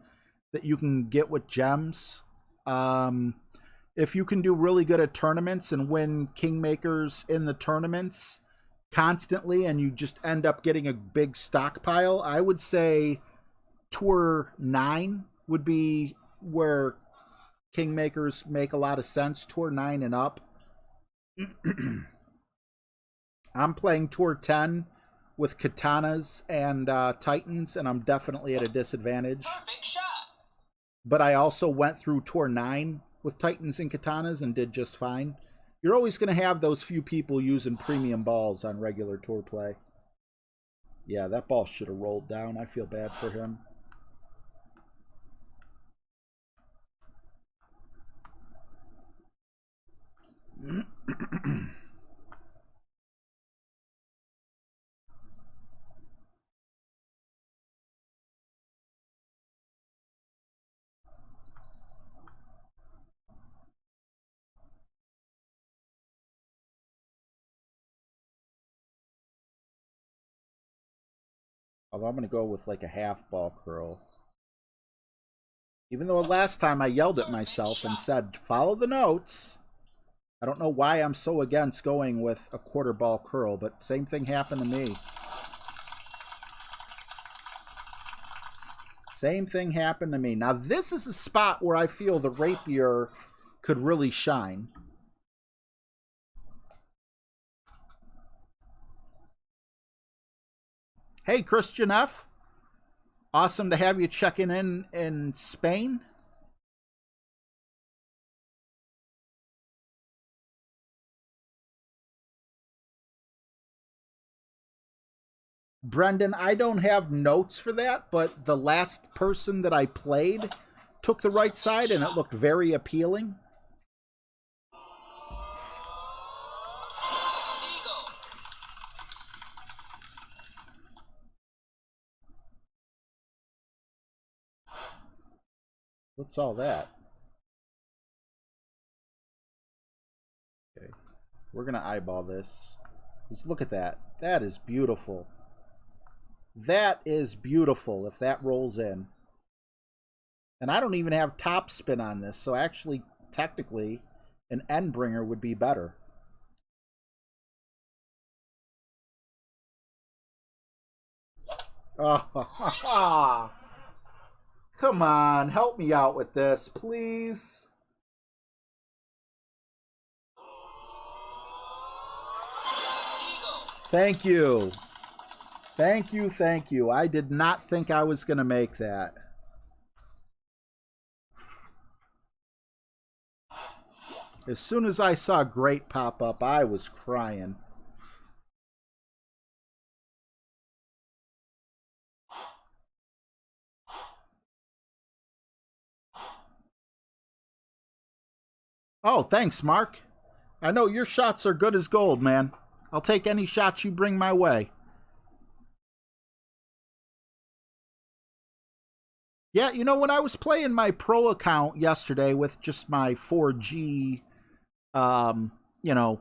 Speaker 2: that you can get with gems. If you can do really good at tournaments and win Kingmakers in the tournaments constantly and you just end up getting a big stockpile, I would say Tour 9 would be where Kingmakers make a lot of sense. Tour 9 and up. I'm playing Tour 10 with Katanas and Titans, and I'm definitely at a disadvantage.
Speaker 4: Perfect shot.
Speaker 2: But I also went through Tour 9 with Titans and Katanas and did just fine. You're always going to have those few people using premium balls on regular tour play. Yeah, that ball should have rolled down. I feel bad for him. Although I'm going to go with like a half ball curl. Even though last time I yelled at myself and said, follow the notes. I don't know why I'm so against going with a 1/4 ball curl, but same thing happened to me. Same thing happened to me. Now this is a spot where I feel the rapier could really shine. Hey, Christian F. Awesome to have you checking in Spain. Brendan, I don't have notes for that, but the last person that I played took the right side and it looked very appealing.
Speaker 4: Eagle.
Speaker 2: What's all that? Okay, we're going to eyeball this. Just look at that. That is beautiful. That is beautiful if that rolls in. And I don't even have top spin on this, so actually, technically, an Endbringer would be better. Oh, come on, help me out with this, please. Thank you. Thank you, thank you. I did not think I was going to make that. As soon as I saw great pop up, I was crying. Oh, thanks, Mark. I know your shots are good as gold, man. I'll take any shots you bring my way. Yeah, you know, when I was playing my pro account yesterday with just my 4G, you know,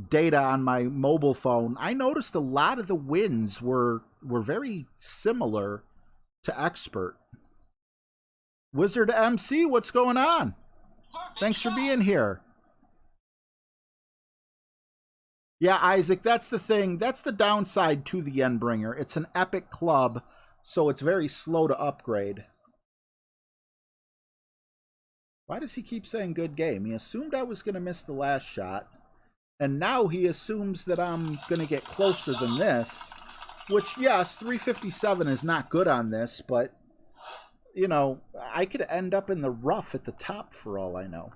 Speaker 2: data on my mobile phone, I noticed a lot of the wins were very similar to expert. Wizard MC, what's going on?
Speaker 4: Perfect
Speaker 2: Thanks for
Speaker 4: shot.
Speaker 2: being here. Yeah, Isaac, that's the thing. That's the downside to the Endbringer. It's an epic club, so it's very slow to upgrade. Why does he keep saying good game? He assumed I was going to miss the last shot, and now he assumes that I'm going to get closer than this, which, yes, 357 is not good on this, but, you know, I could end up in the rough at the top for all I know.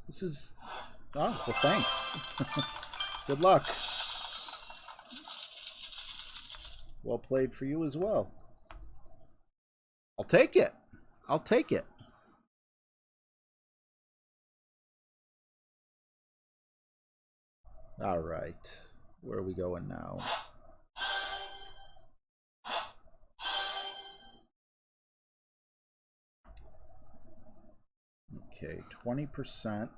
Speaker 2: This is... Oh, well, thanks. Good luck. Well played for you as well. I'll take it. I'll take it. All right. Where are we going now? Okay, 20%.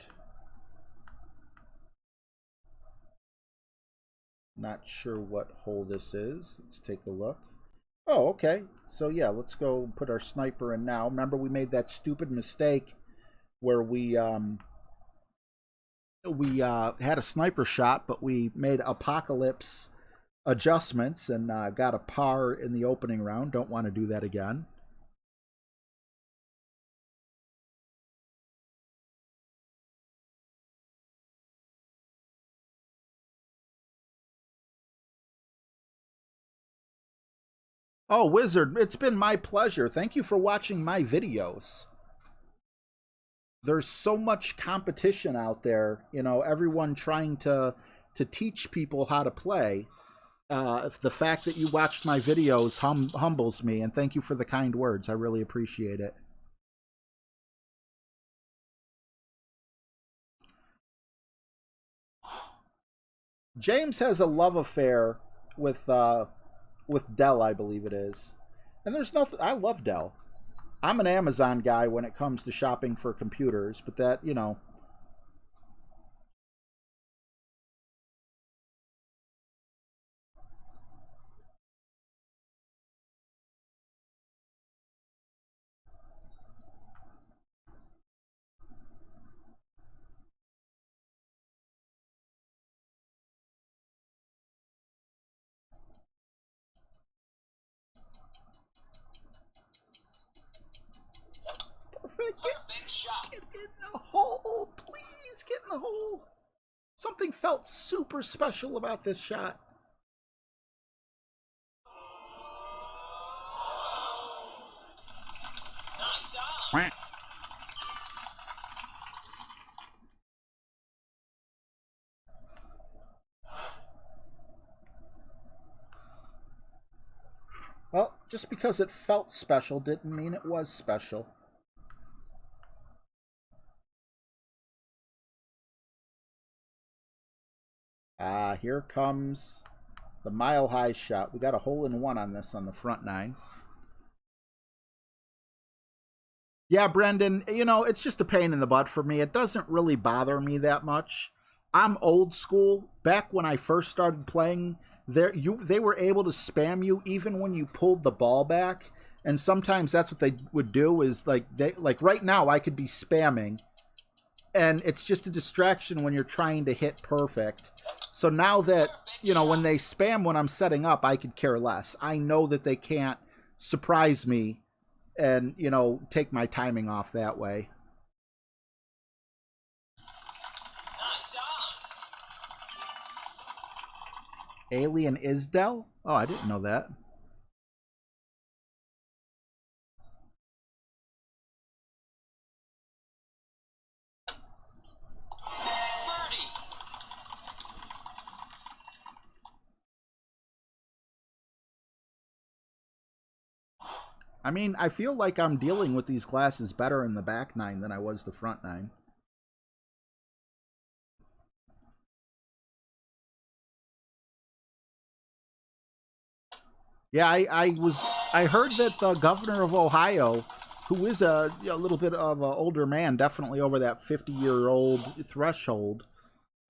Speaker 2: Not sure what hole this is. Let's take a look. Oh, okay. So yeah, let's go put our sniper in now. Remember, we made that stupid mistake where we had a sniper shot, but we made Apocalypse adjustments and got a par in the opening round. Don't want to do that again. Oh, Wizard, it's been my pleasure. Thank you for watching my videos. There's so much competition out there, you know, everyone trying to teach people how to play. The fact that you watched my videos humbles me, and thank you for the kind words. I really appreciate it. James has a love affair with Dell, I believe it is. And there's nothing... I love Dell. I'm an Amazon guy when it comes to shopping for computers, but that, you know...
Speaker 4: Perfect shot.
Speaker 2: Get in the hole, please get in the hole. Something felt super special about this shot.
Speaker 4: Nice on.
Speaker 2: Well, just because it felt special didn't mean it was special. Here comes the mile-high shot. We got a hole-in-one on this on the front nine. Yeah, Brendan, you know, it's just a pain in the butt for me. It doesn't really bother me that much. I'm old school. Back when I first started playing, they were able to spam you even when you pulled the ball back. And sometimes that's what they would do is like right now I could be spamming. And it's just a distraction when you're trying to hit perfect. So now that, you know, when they spam when I'm setting up, I could care less. I know that they can't surprise me and, you know, take my timing off that way.
Speaker 4: Nice on.
Speaker 2: Alien Isdell? Oh, I didn't know that.
Speaker 4: Birdie.
Speaker 2: I mean, I feel like I'm dealing with these glasses better in the back nine than I was the front nine. Yeah, I heard that the governor of Ohio, who is a little bit of an older man, definitely over that 50-year-old threshold,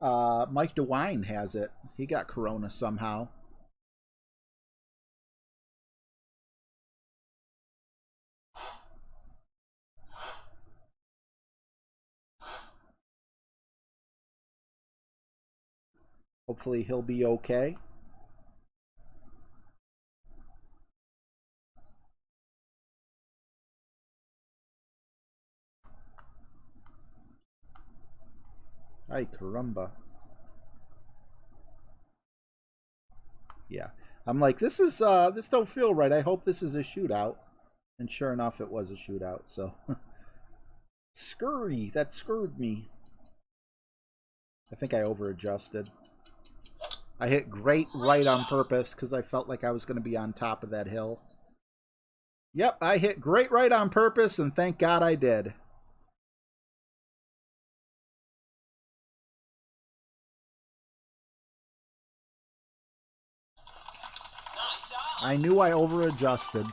Speaker 2: Mike DeWine has it. He got corona somehow. Hopefully he'll be okay. Ay, caramba. Yeah. I'm like, this don't feel right. I hope this is a shootout. And sure enough, it was a shootout, so. Scurry, that scurred me. I think I over-adjusted. I hit great right on purpose because I felt like I was going to be on top of that hill. Yep, I hit great right on purpose, and thank God I did. I knew I over-adjusted.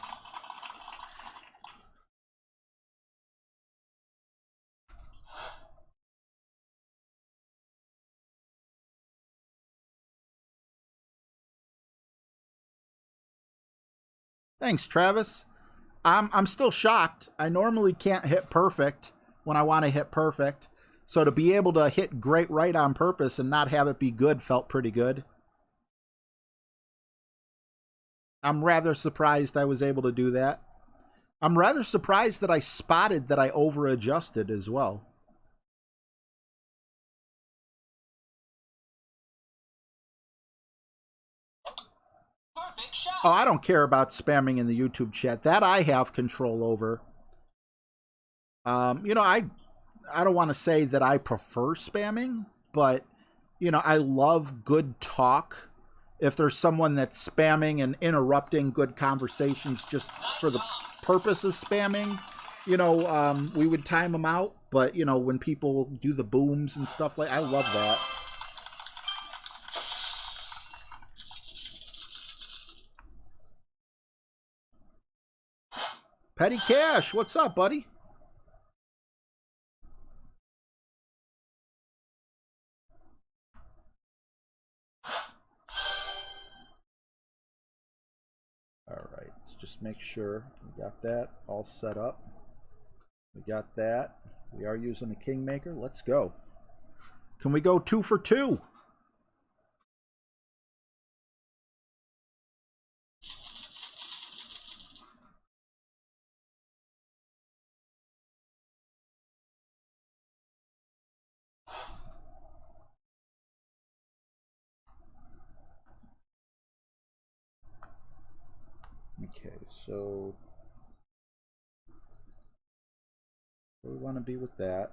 Speaker 2: Thanks, Travis. I'm still shocked. I normally can't hit perfect when I want to hit perfect. So to be able to hit great right on purpose and not have it be good felt pretty good. I'm rather surprised I was able to do that. I'm rather surprised that I spotted that I over-adjusted as well.
Speaker 4: Perfect shot.
Speaker 2: Oh, I don't care about spamming in the YouTube chat. That I have control over. You know, I don't want to say that I prefer spamming, but, you know, I love good talk. If there's someone that's spamming and interrupting good conversations just for the purpose of spamming, you know, we would time them out. But, you know, when people do the booms and stuff like, I love that. Petty Cash, what's up, buddy? All right, let's just make sure we got that all set up. We got that. We are using a Kingmaker. Let's go. Can we go 2 for 2? Okay, so where we want to be with that.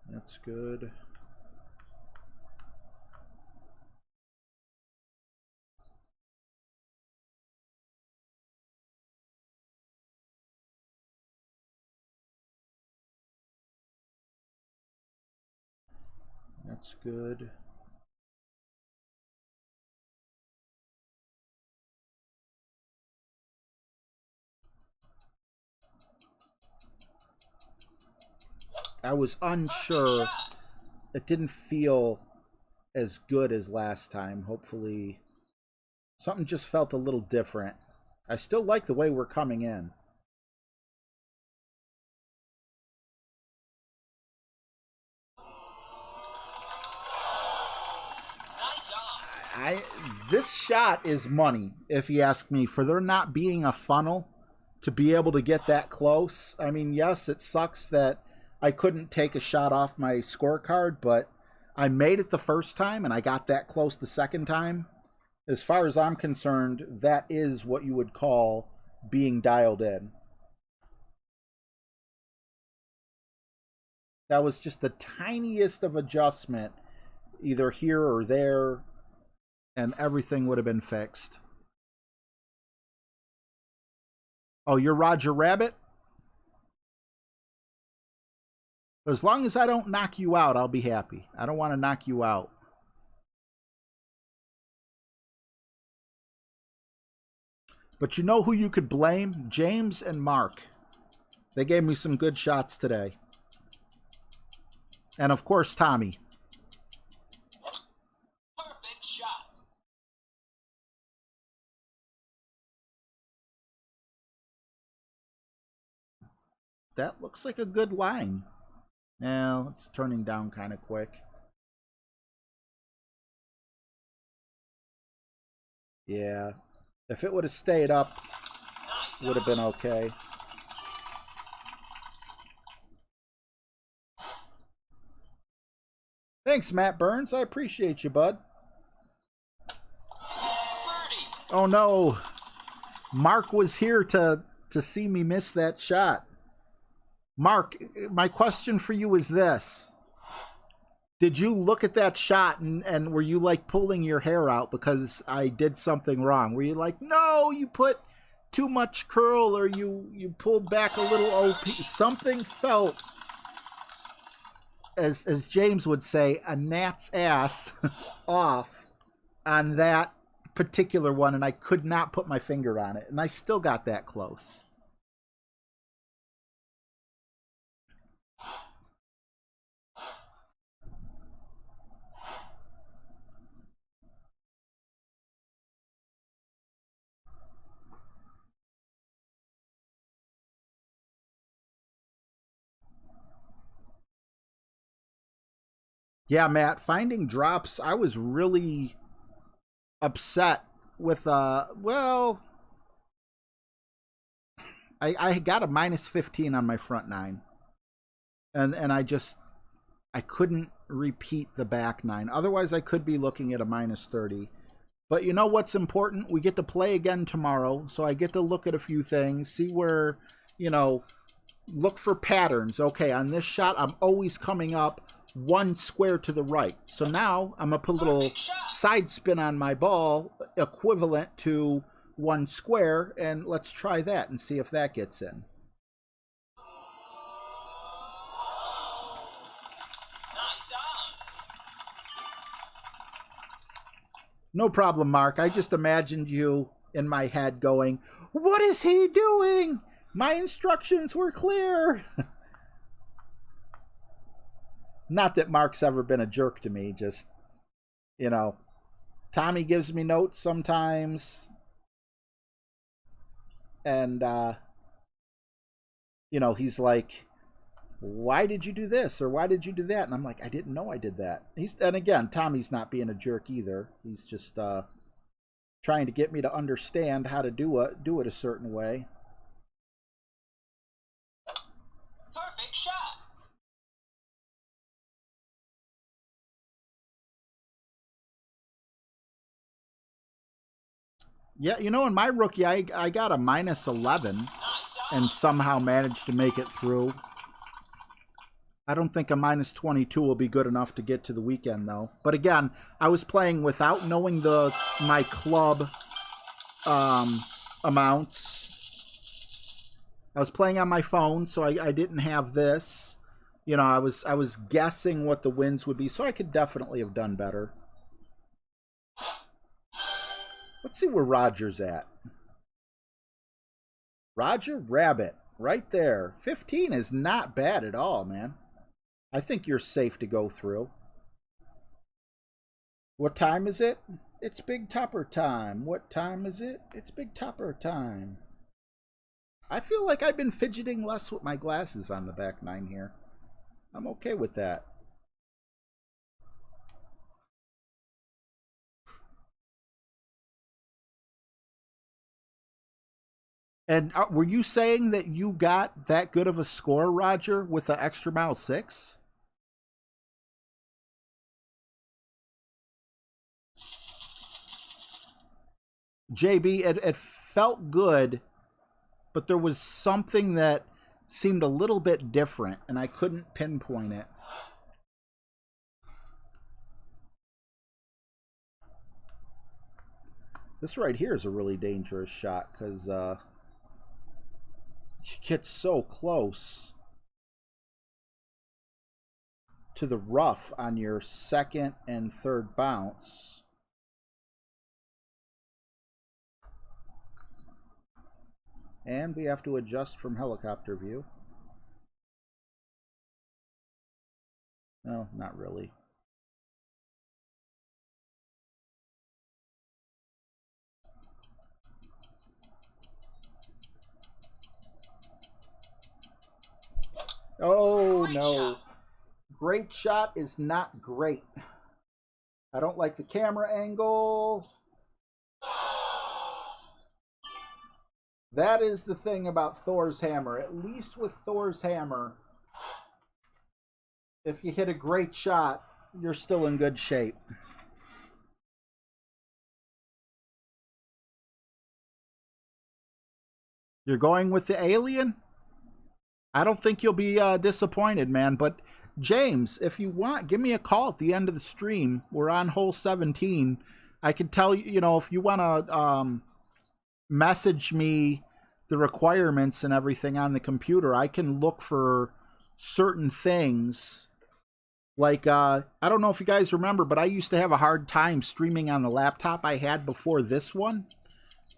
Speaker 2: That's good. That's good. I was unsure. It didn't feel as good as last time. Hopefully, something just felt a little different. I still like the way we're coming in. This shot is money, if you ask me, for there not being a funnel to be able to get that close. I mean, yes, it sucks that I couldn't take a shot off my scorecard, but I made it the first time and I got that close the second time. As far as I'm concerned, that is what you would call being dialed in. That was just the tiniest of adjustment, either here or there, and everything would have been fixed. Oh, you're Roger Rabbit? As long as I don't knock you out, I'll be happy. I don't want to knock you out. But you know who you could blame? James and Mark. They gave me some good shots today. And of course, Tommy.
Speaker 4: Perfect shot.
Speaker 2: That looks like a good line. Now it's turning down kind of quick. Yeah. If it would have stayed up,
Speaker 4: Nice
Speaker 2: would have been okay. Thanks, Matt Burns. I appreciate you, bud.
Speaker 4: birdie.
Speaker 2: Oh no. Mark was here to see me miss that shot. Mark, my question for you is this. Did you look at that shot and were you like pulling your hair out because I did something wrong? Were you like, no, you put too much curl or you pulled back a little OP? Something felt, as James would say, a gnat's ass off on that particular one, and I could not put my finger on it, and I still got that close. Yeah, Matt, finding drops, I was really upset with well, I got a minus 15 on my front nine. And I couldn't repeat the back nine. Otherwise I could be looking at a minus 30. But you know what's important? We get to play again tomorrow, so I get to look at a few things, see where, you know, look for patterns. Okay, on this shot I'm always coming up one square to the right. So now I'm going to put a little side spin on my ball equivalent to one square, and let's try that and see if that gets in.
Speaker 4: Nice on.
Speaker 2: No problem, Mark. I just imagined you in my head going, what is he doing? My instructions were clear. Not that Mark's ever been a jerk to me, just, you know, Tommy gives me notes sometimes. And, you know, he's like, why did you do this? Or why did you do that? And I'm like, I didn't know I did that. And again, Tommy's not being a jerk either. He's just trying to get me to understand how to do it a certain way.
Speaker 4: Perfect shot.
Speaker 2: Yeah, you know, in my rookie, I got a minus 11
Speaker 4: Nice on.
Speaker 2: and somehow managed to make it through. I don't think a minus 22 will be good enough to get to the weekend, though. But again, I was playing without knowing my club amounts. I was playing on my phone, so I didn't have this. You know, I was guessing what the wins would be, so I could definitely have done better. Let's see where Roger's at. Roger Rabbit, right there. 15 is not bad at all, man. I think you're safe to go through. What time is it? It's Big Topper time. What time is it? It's Big Topper time. I feel like I've been fidgeting less with my glasses on the back nine here. I'm okay with that. And were you saying that you got that good of a score, Roger, with the extra mile 6? JB, it felt good, but there was something that seemed a little bit different, and I couldn't pinpoint it. This right here is a really dangerous shot, because you get so close to the rough on your second and third bounce. And we have to adjust from helicopter view. No, not really. Oh,
Speaker 4: Great
Speaker 2: no.
Speaker 4: shot.
Speaker 2: Great shot is not great. I don't like the camera angle. That is the thing about Thor's hammer. At least with Thor's hammer, if you hit a great shot, you're still in good shape. You're going with the alien? I don't think you'll be disappointed, man. But James, if you want, give me a call at the end of the stream. We're on hole 17. I can tell you, you know, if you want to message me the requirements and everything on the computer, I can look for certain things. Like, I don't know if you guys remember, but I used to have a hard time streaming on the laptop I had before this one.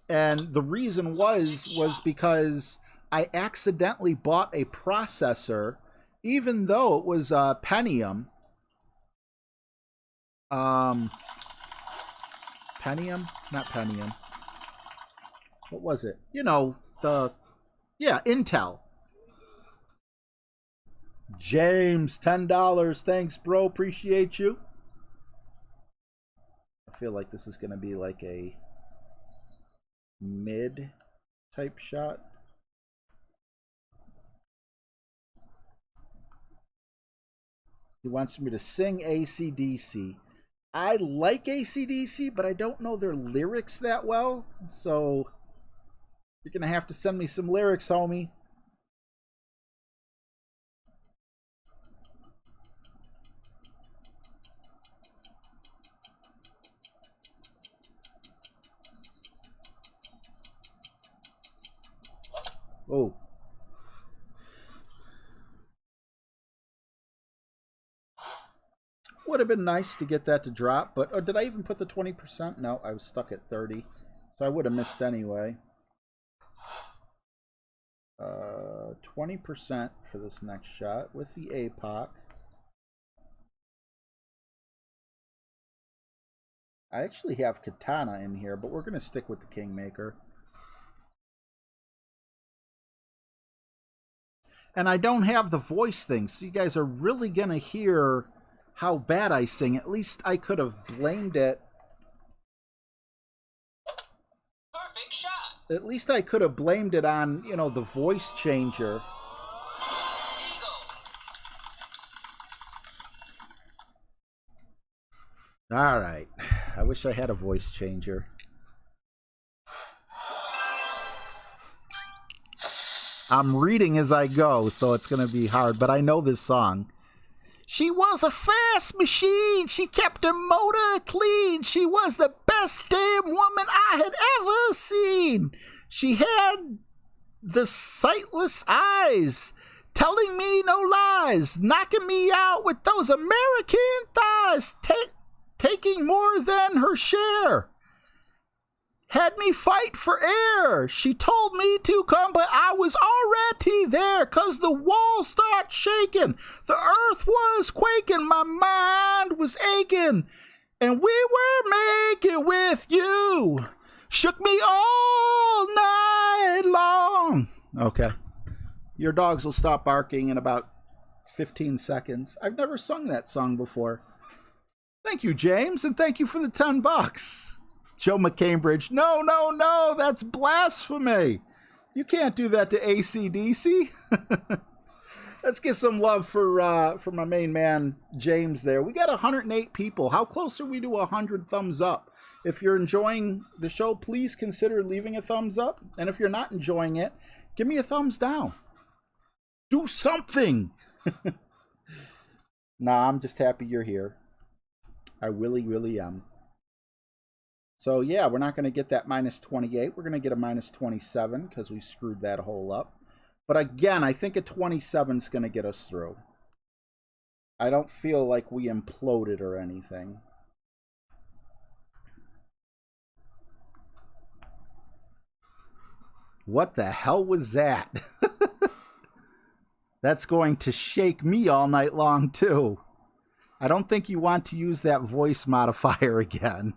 Speaker 2: And the reason was because I accidentally bought a processor, even though it was Pentium. Pentium? Not Pentium. What was it? You know, Intel. James, $10. Thanks, bro. Appreciate you. I feel like this is going to be like a mid type shot. He wants me to sing AC/DC. I like AC/DC, but I don't know their lyrics that well. So you're going to have to send me some lyrics, homie. Oh. Would have been nice to get that to drop, but did I even put the 20%? No, I was stuck at 30, so I would have missed anyway. 20% for this next shot with the APOC. I actually have Katana in here, but we're going to stick with the Kingmaker. And I don't have the voice thing, so you guys are really going to hear how bad I sing. At least I could have blamed it.
Speaker 4: Perfect shot.
Speaker 2: At least I could have blamed it on, you know, the voice changer.
Speaker 4: Eagle.
Speaker 2: All right. I wish I had a voice changer. I'm reading as I go, so it's going to be hard, but I know this song. She was a fast machine. She kept her motor clean. She was the best damn woman I had ever seen. She had the sightless eyes, telling me no lies, knocking me out with those American thighs, taking more than her share. Had me fight for air. She told me to come, but I was already there, 'cause the walls start shaking. The earth was quaking. My mind was aching. And we were making with you. Shook me all night long. Okay. Your dogs will stop barking in about 15 seconds. I've never sung that song before. Thank you, James, and thank you for the $10. Joe McCambridge, no, no, no, that's blasphemy. You can't do that to AC/DC. Let's get some love for my main man, James, there. We got 108 people. How close are we to 100 thumbs up? If you're enjoying the show, please consider leaving a thumbs up. And if you're not enjoying it, give me a thumbs down. Do something. Nah, I'm just happy you're here. I really, really am. So, yeah, we're not going to get that minus 28. We're going to get a minus 27 because we screwed that hole up. But again, I think a 27 is going to get us through. I don't feel like we imploded or anything. What the hell was that? That's going to shake me all night long, too. I don't think you want to use that voice modifier again.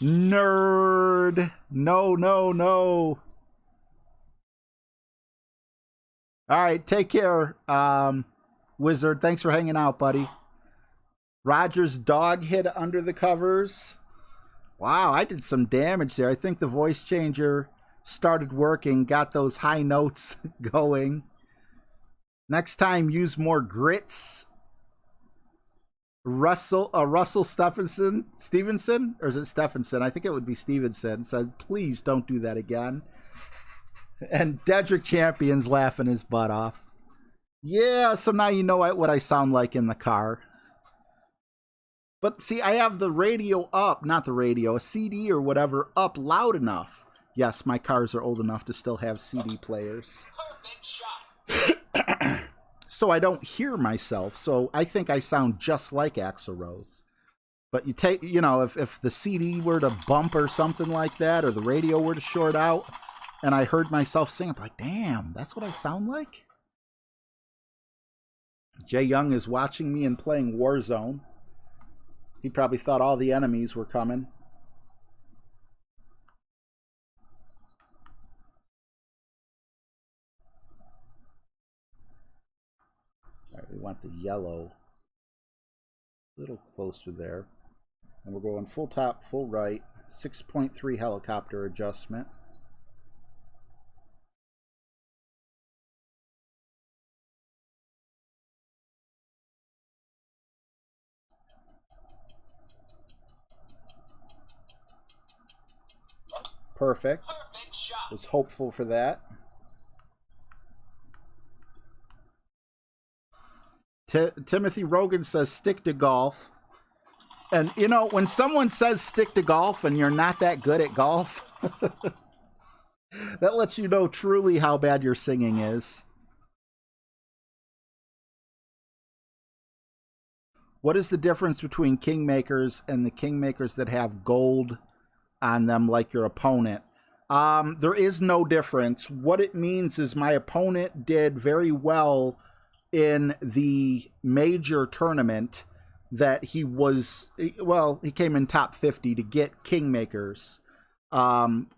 Speaker 2: Nerd. No, no, no. All right, take care. Wizard, thanks for hanging out, buddy. Roger's dog hid under the covers. Wow, I did some damage there. I think the voice changer started working, got those high notes going. Next time, use more grits. Russell Stevenson, or is it Stephenson? I think it would be Stevenson. Said, please don't do that again. And Dedrick Champion's laughing his butt off. Yeah, so now you know what I sound like in the car. But see, I have the radio up, not the radio, a CD or whatever up loud enough. Yes, my cars are old enough to still have CD players.
Speaker 4: Perfect shot.
Speaker 2: So I don't hear myself. So I think I sound just like Axl Rose. But you take, you know, if the CD were to bump or something like that, or the radio were to short out, and I heard myself sing, I'm like, damn, that's what I sound like? Jay Young is watching me and playing Warzone. He probably thought all the enemies were coming. All right, we want the yellow a little closer there. And we're going full top, full right, 6.3 helicopter adjustment. Perfect.
Speaker 4: Perfect shot.
Speaker 2: Was hopeful for that. Timothy Rogan says stick to golf. And, you know, when someone says stick to golf and you're not that good at golf, that lets you know truly how bad your singing is. What is the difference between Kingmakers and the Kingmakers that have gold on them like your opponent? There is no difference. What it means is my opponent did very well in the major tournament that he was, well, he came in top 50 to get Kingmakers.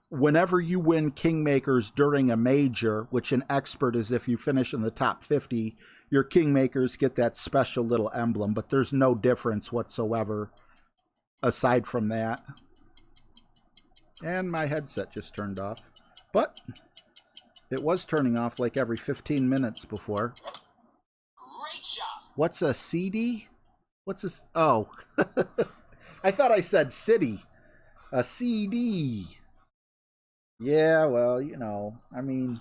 Speaker 2: Whenever you win Kingmakers during a major, which an expert is if you finish in the top 50, your Kingmakers get that special little emblem, but there's no difference whatsoever aside from that. And my headset just turned off. But it was turning off like every 15 minutes before.
Speaker 4: Great shot.
Speaker 2: What's a CD? What's a... Oh. I thought I said city. A CD. Yeah, well, you know, I mean...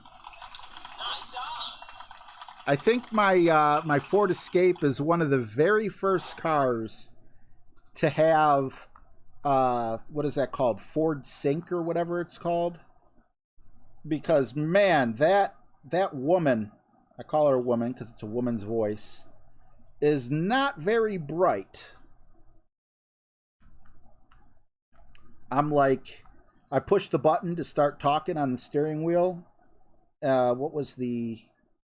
Speaker 4: Nice on.
Speaker 2: I think my my Ford Escape is one of the very first cars to have... what is that called? Ford Sync or whatever it's called. Because, man, that woman, I call her a woman because it's a woman's voice, is not very bright. I'm like, I pushed the button to start talking on the steering wheel. What was the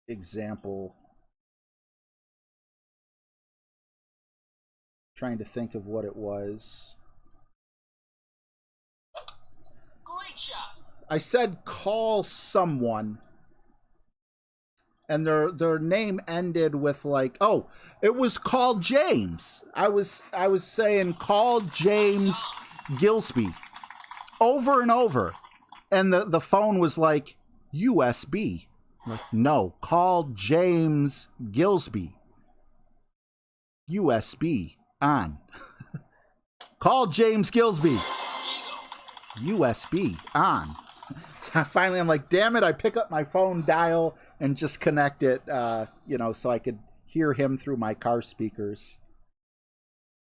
Speaker 2: example? Trying to think of what it was.
Speaker 4: Great shot.
Speaker 2: I said call someone, and their name ended with like, oh, it was call James. I was saying call James Gillespie over and over, and the phone was like USB. I'm like, no, call James Gillespie. USB on. Call James Gillespie. USB on. Finally, I'm like, damn it, I pick up my phone dial and just connect it, you know, so I could hear him through my car speakers.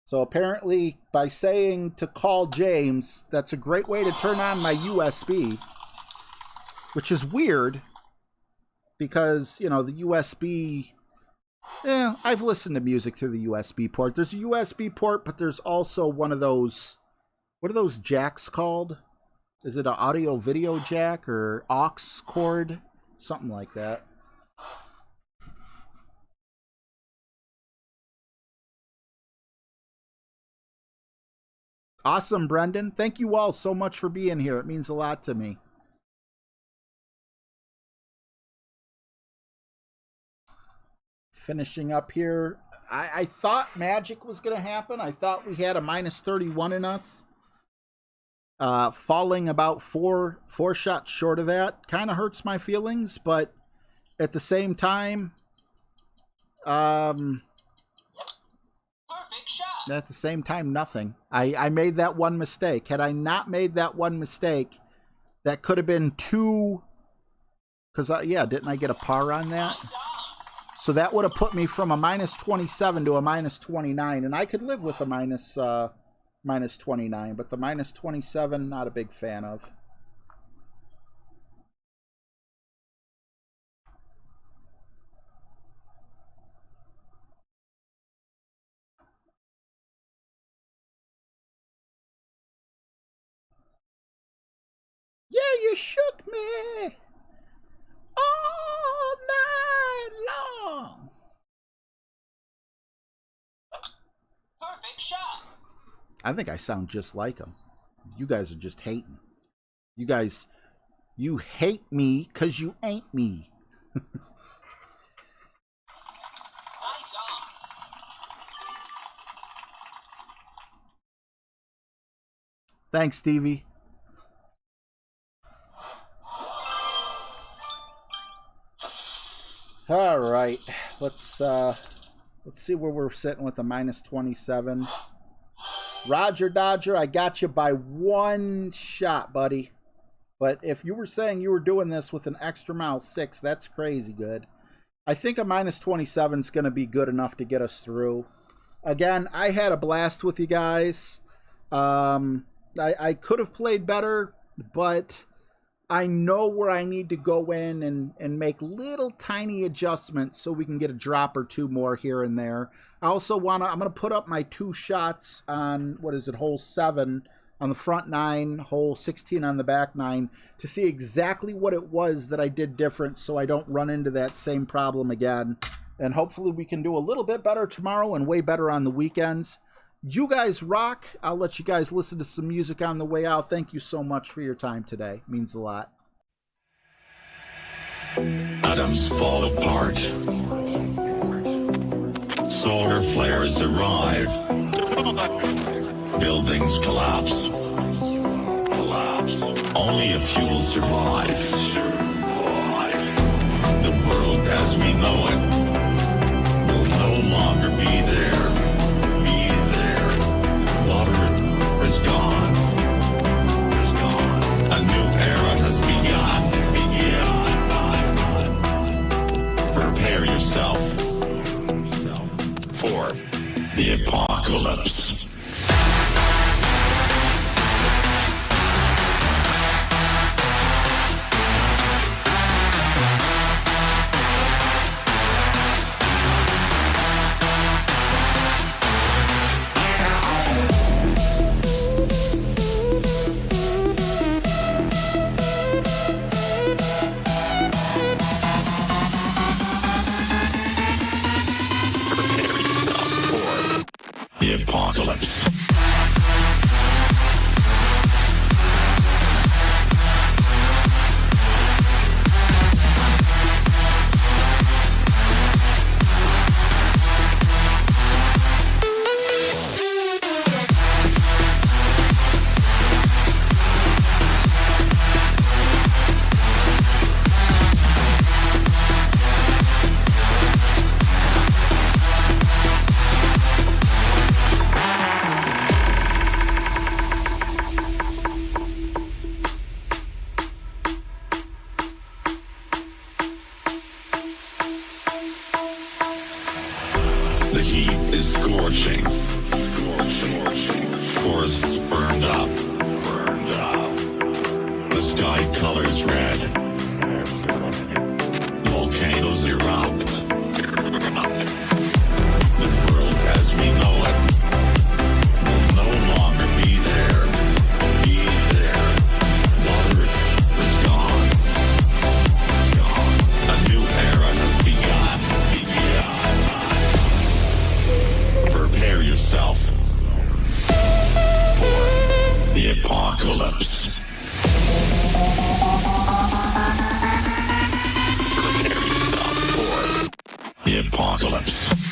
Speaker 2: So apparently, by saying to call James, that's a great way to turn on my USB, which is weird because, you know, the USB... I've listened to music through the USB port. There's a USB port, but there's also one of those... What are those jacks called? Is it an audio video jack or aux cord? Something like that. Awesome, Brendan. Thank you all so much for being here. It means a lot to me. finishing up here. I thought magic was going to happen. I thought we had a minus 31 in us. Falling about four shots short of that kind of hurts my feelings, but at the same time,
Speaker 4: Perfect shot.
Speaker 2: at the same time, nothing. I made that one mistake. Had I not made that one mistake, that could have been two. Because, yeah, didn't I get a par on that?
Speaker 4: Nice on.
Speaker 2: So that would have put me from a minus 27 to a minus 29. And I could live with a minus 29. But the minus 27, not a big fan of. Yeah, you shook me all night long.
Speaker 4: Perfect shot.
Speaker 2: I think I sound just like him. You guys are just hating. You guys, you hate me because you ain't me.
Speaker 4: Nice on.
Speaker 2: Thanks, Stevie. All right, let's see where we're sitting with the minus 27. Roger Dodger, I got you by one shot, buddy. But if you were saying you were doing this with an extra mile 6, that's crazy good. I think a minus 27 is going to be good enough to get us through. Again, I had a blast with you guys. I could have played better, but I know where I need to go in and make little tiny adjustments so we can get a drop or two more here and there. I also I'm going to put up my 2 shots on, hole 7 on the front 9, hole 16 on the back 9 to see exactly what it was that I did different so I don't run into that same problem again. And hopefully we can do a little bit better tomorrow and way better on the weekends. You guys rock. I'll let you guys listen to some music on the way out. Thank you so much for your time today. It means a lot.
Speaker 1: Atoms fall apart. Solar flares arrive. Buildings collapse. Only a few will survive. The world as we know it will no longer be there. Water is gone. A new era has begun. Prepare yourself for the apocalypse. The apocalypse. The heat is scorching. Forests burned up. The sky colors red. Volcanoes erupt. The world as we know it will no longer be there. Water is gone. A new era has begun. Prepare yourself for the apocalypse. Prepare yourself for The apocalypse.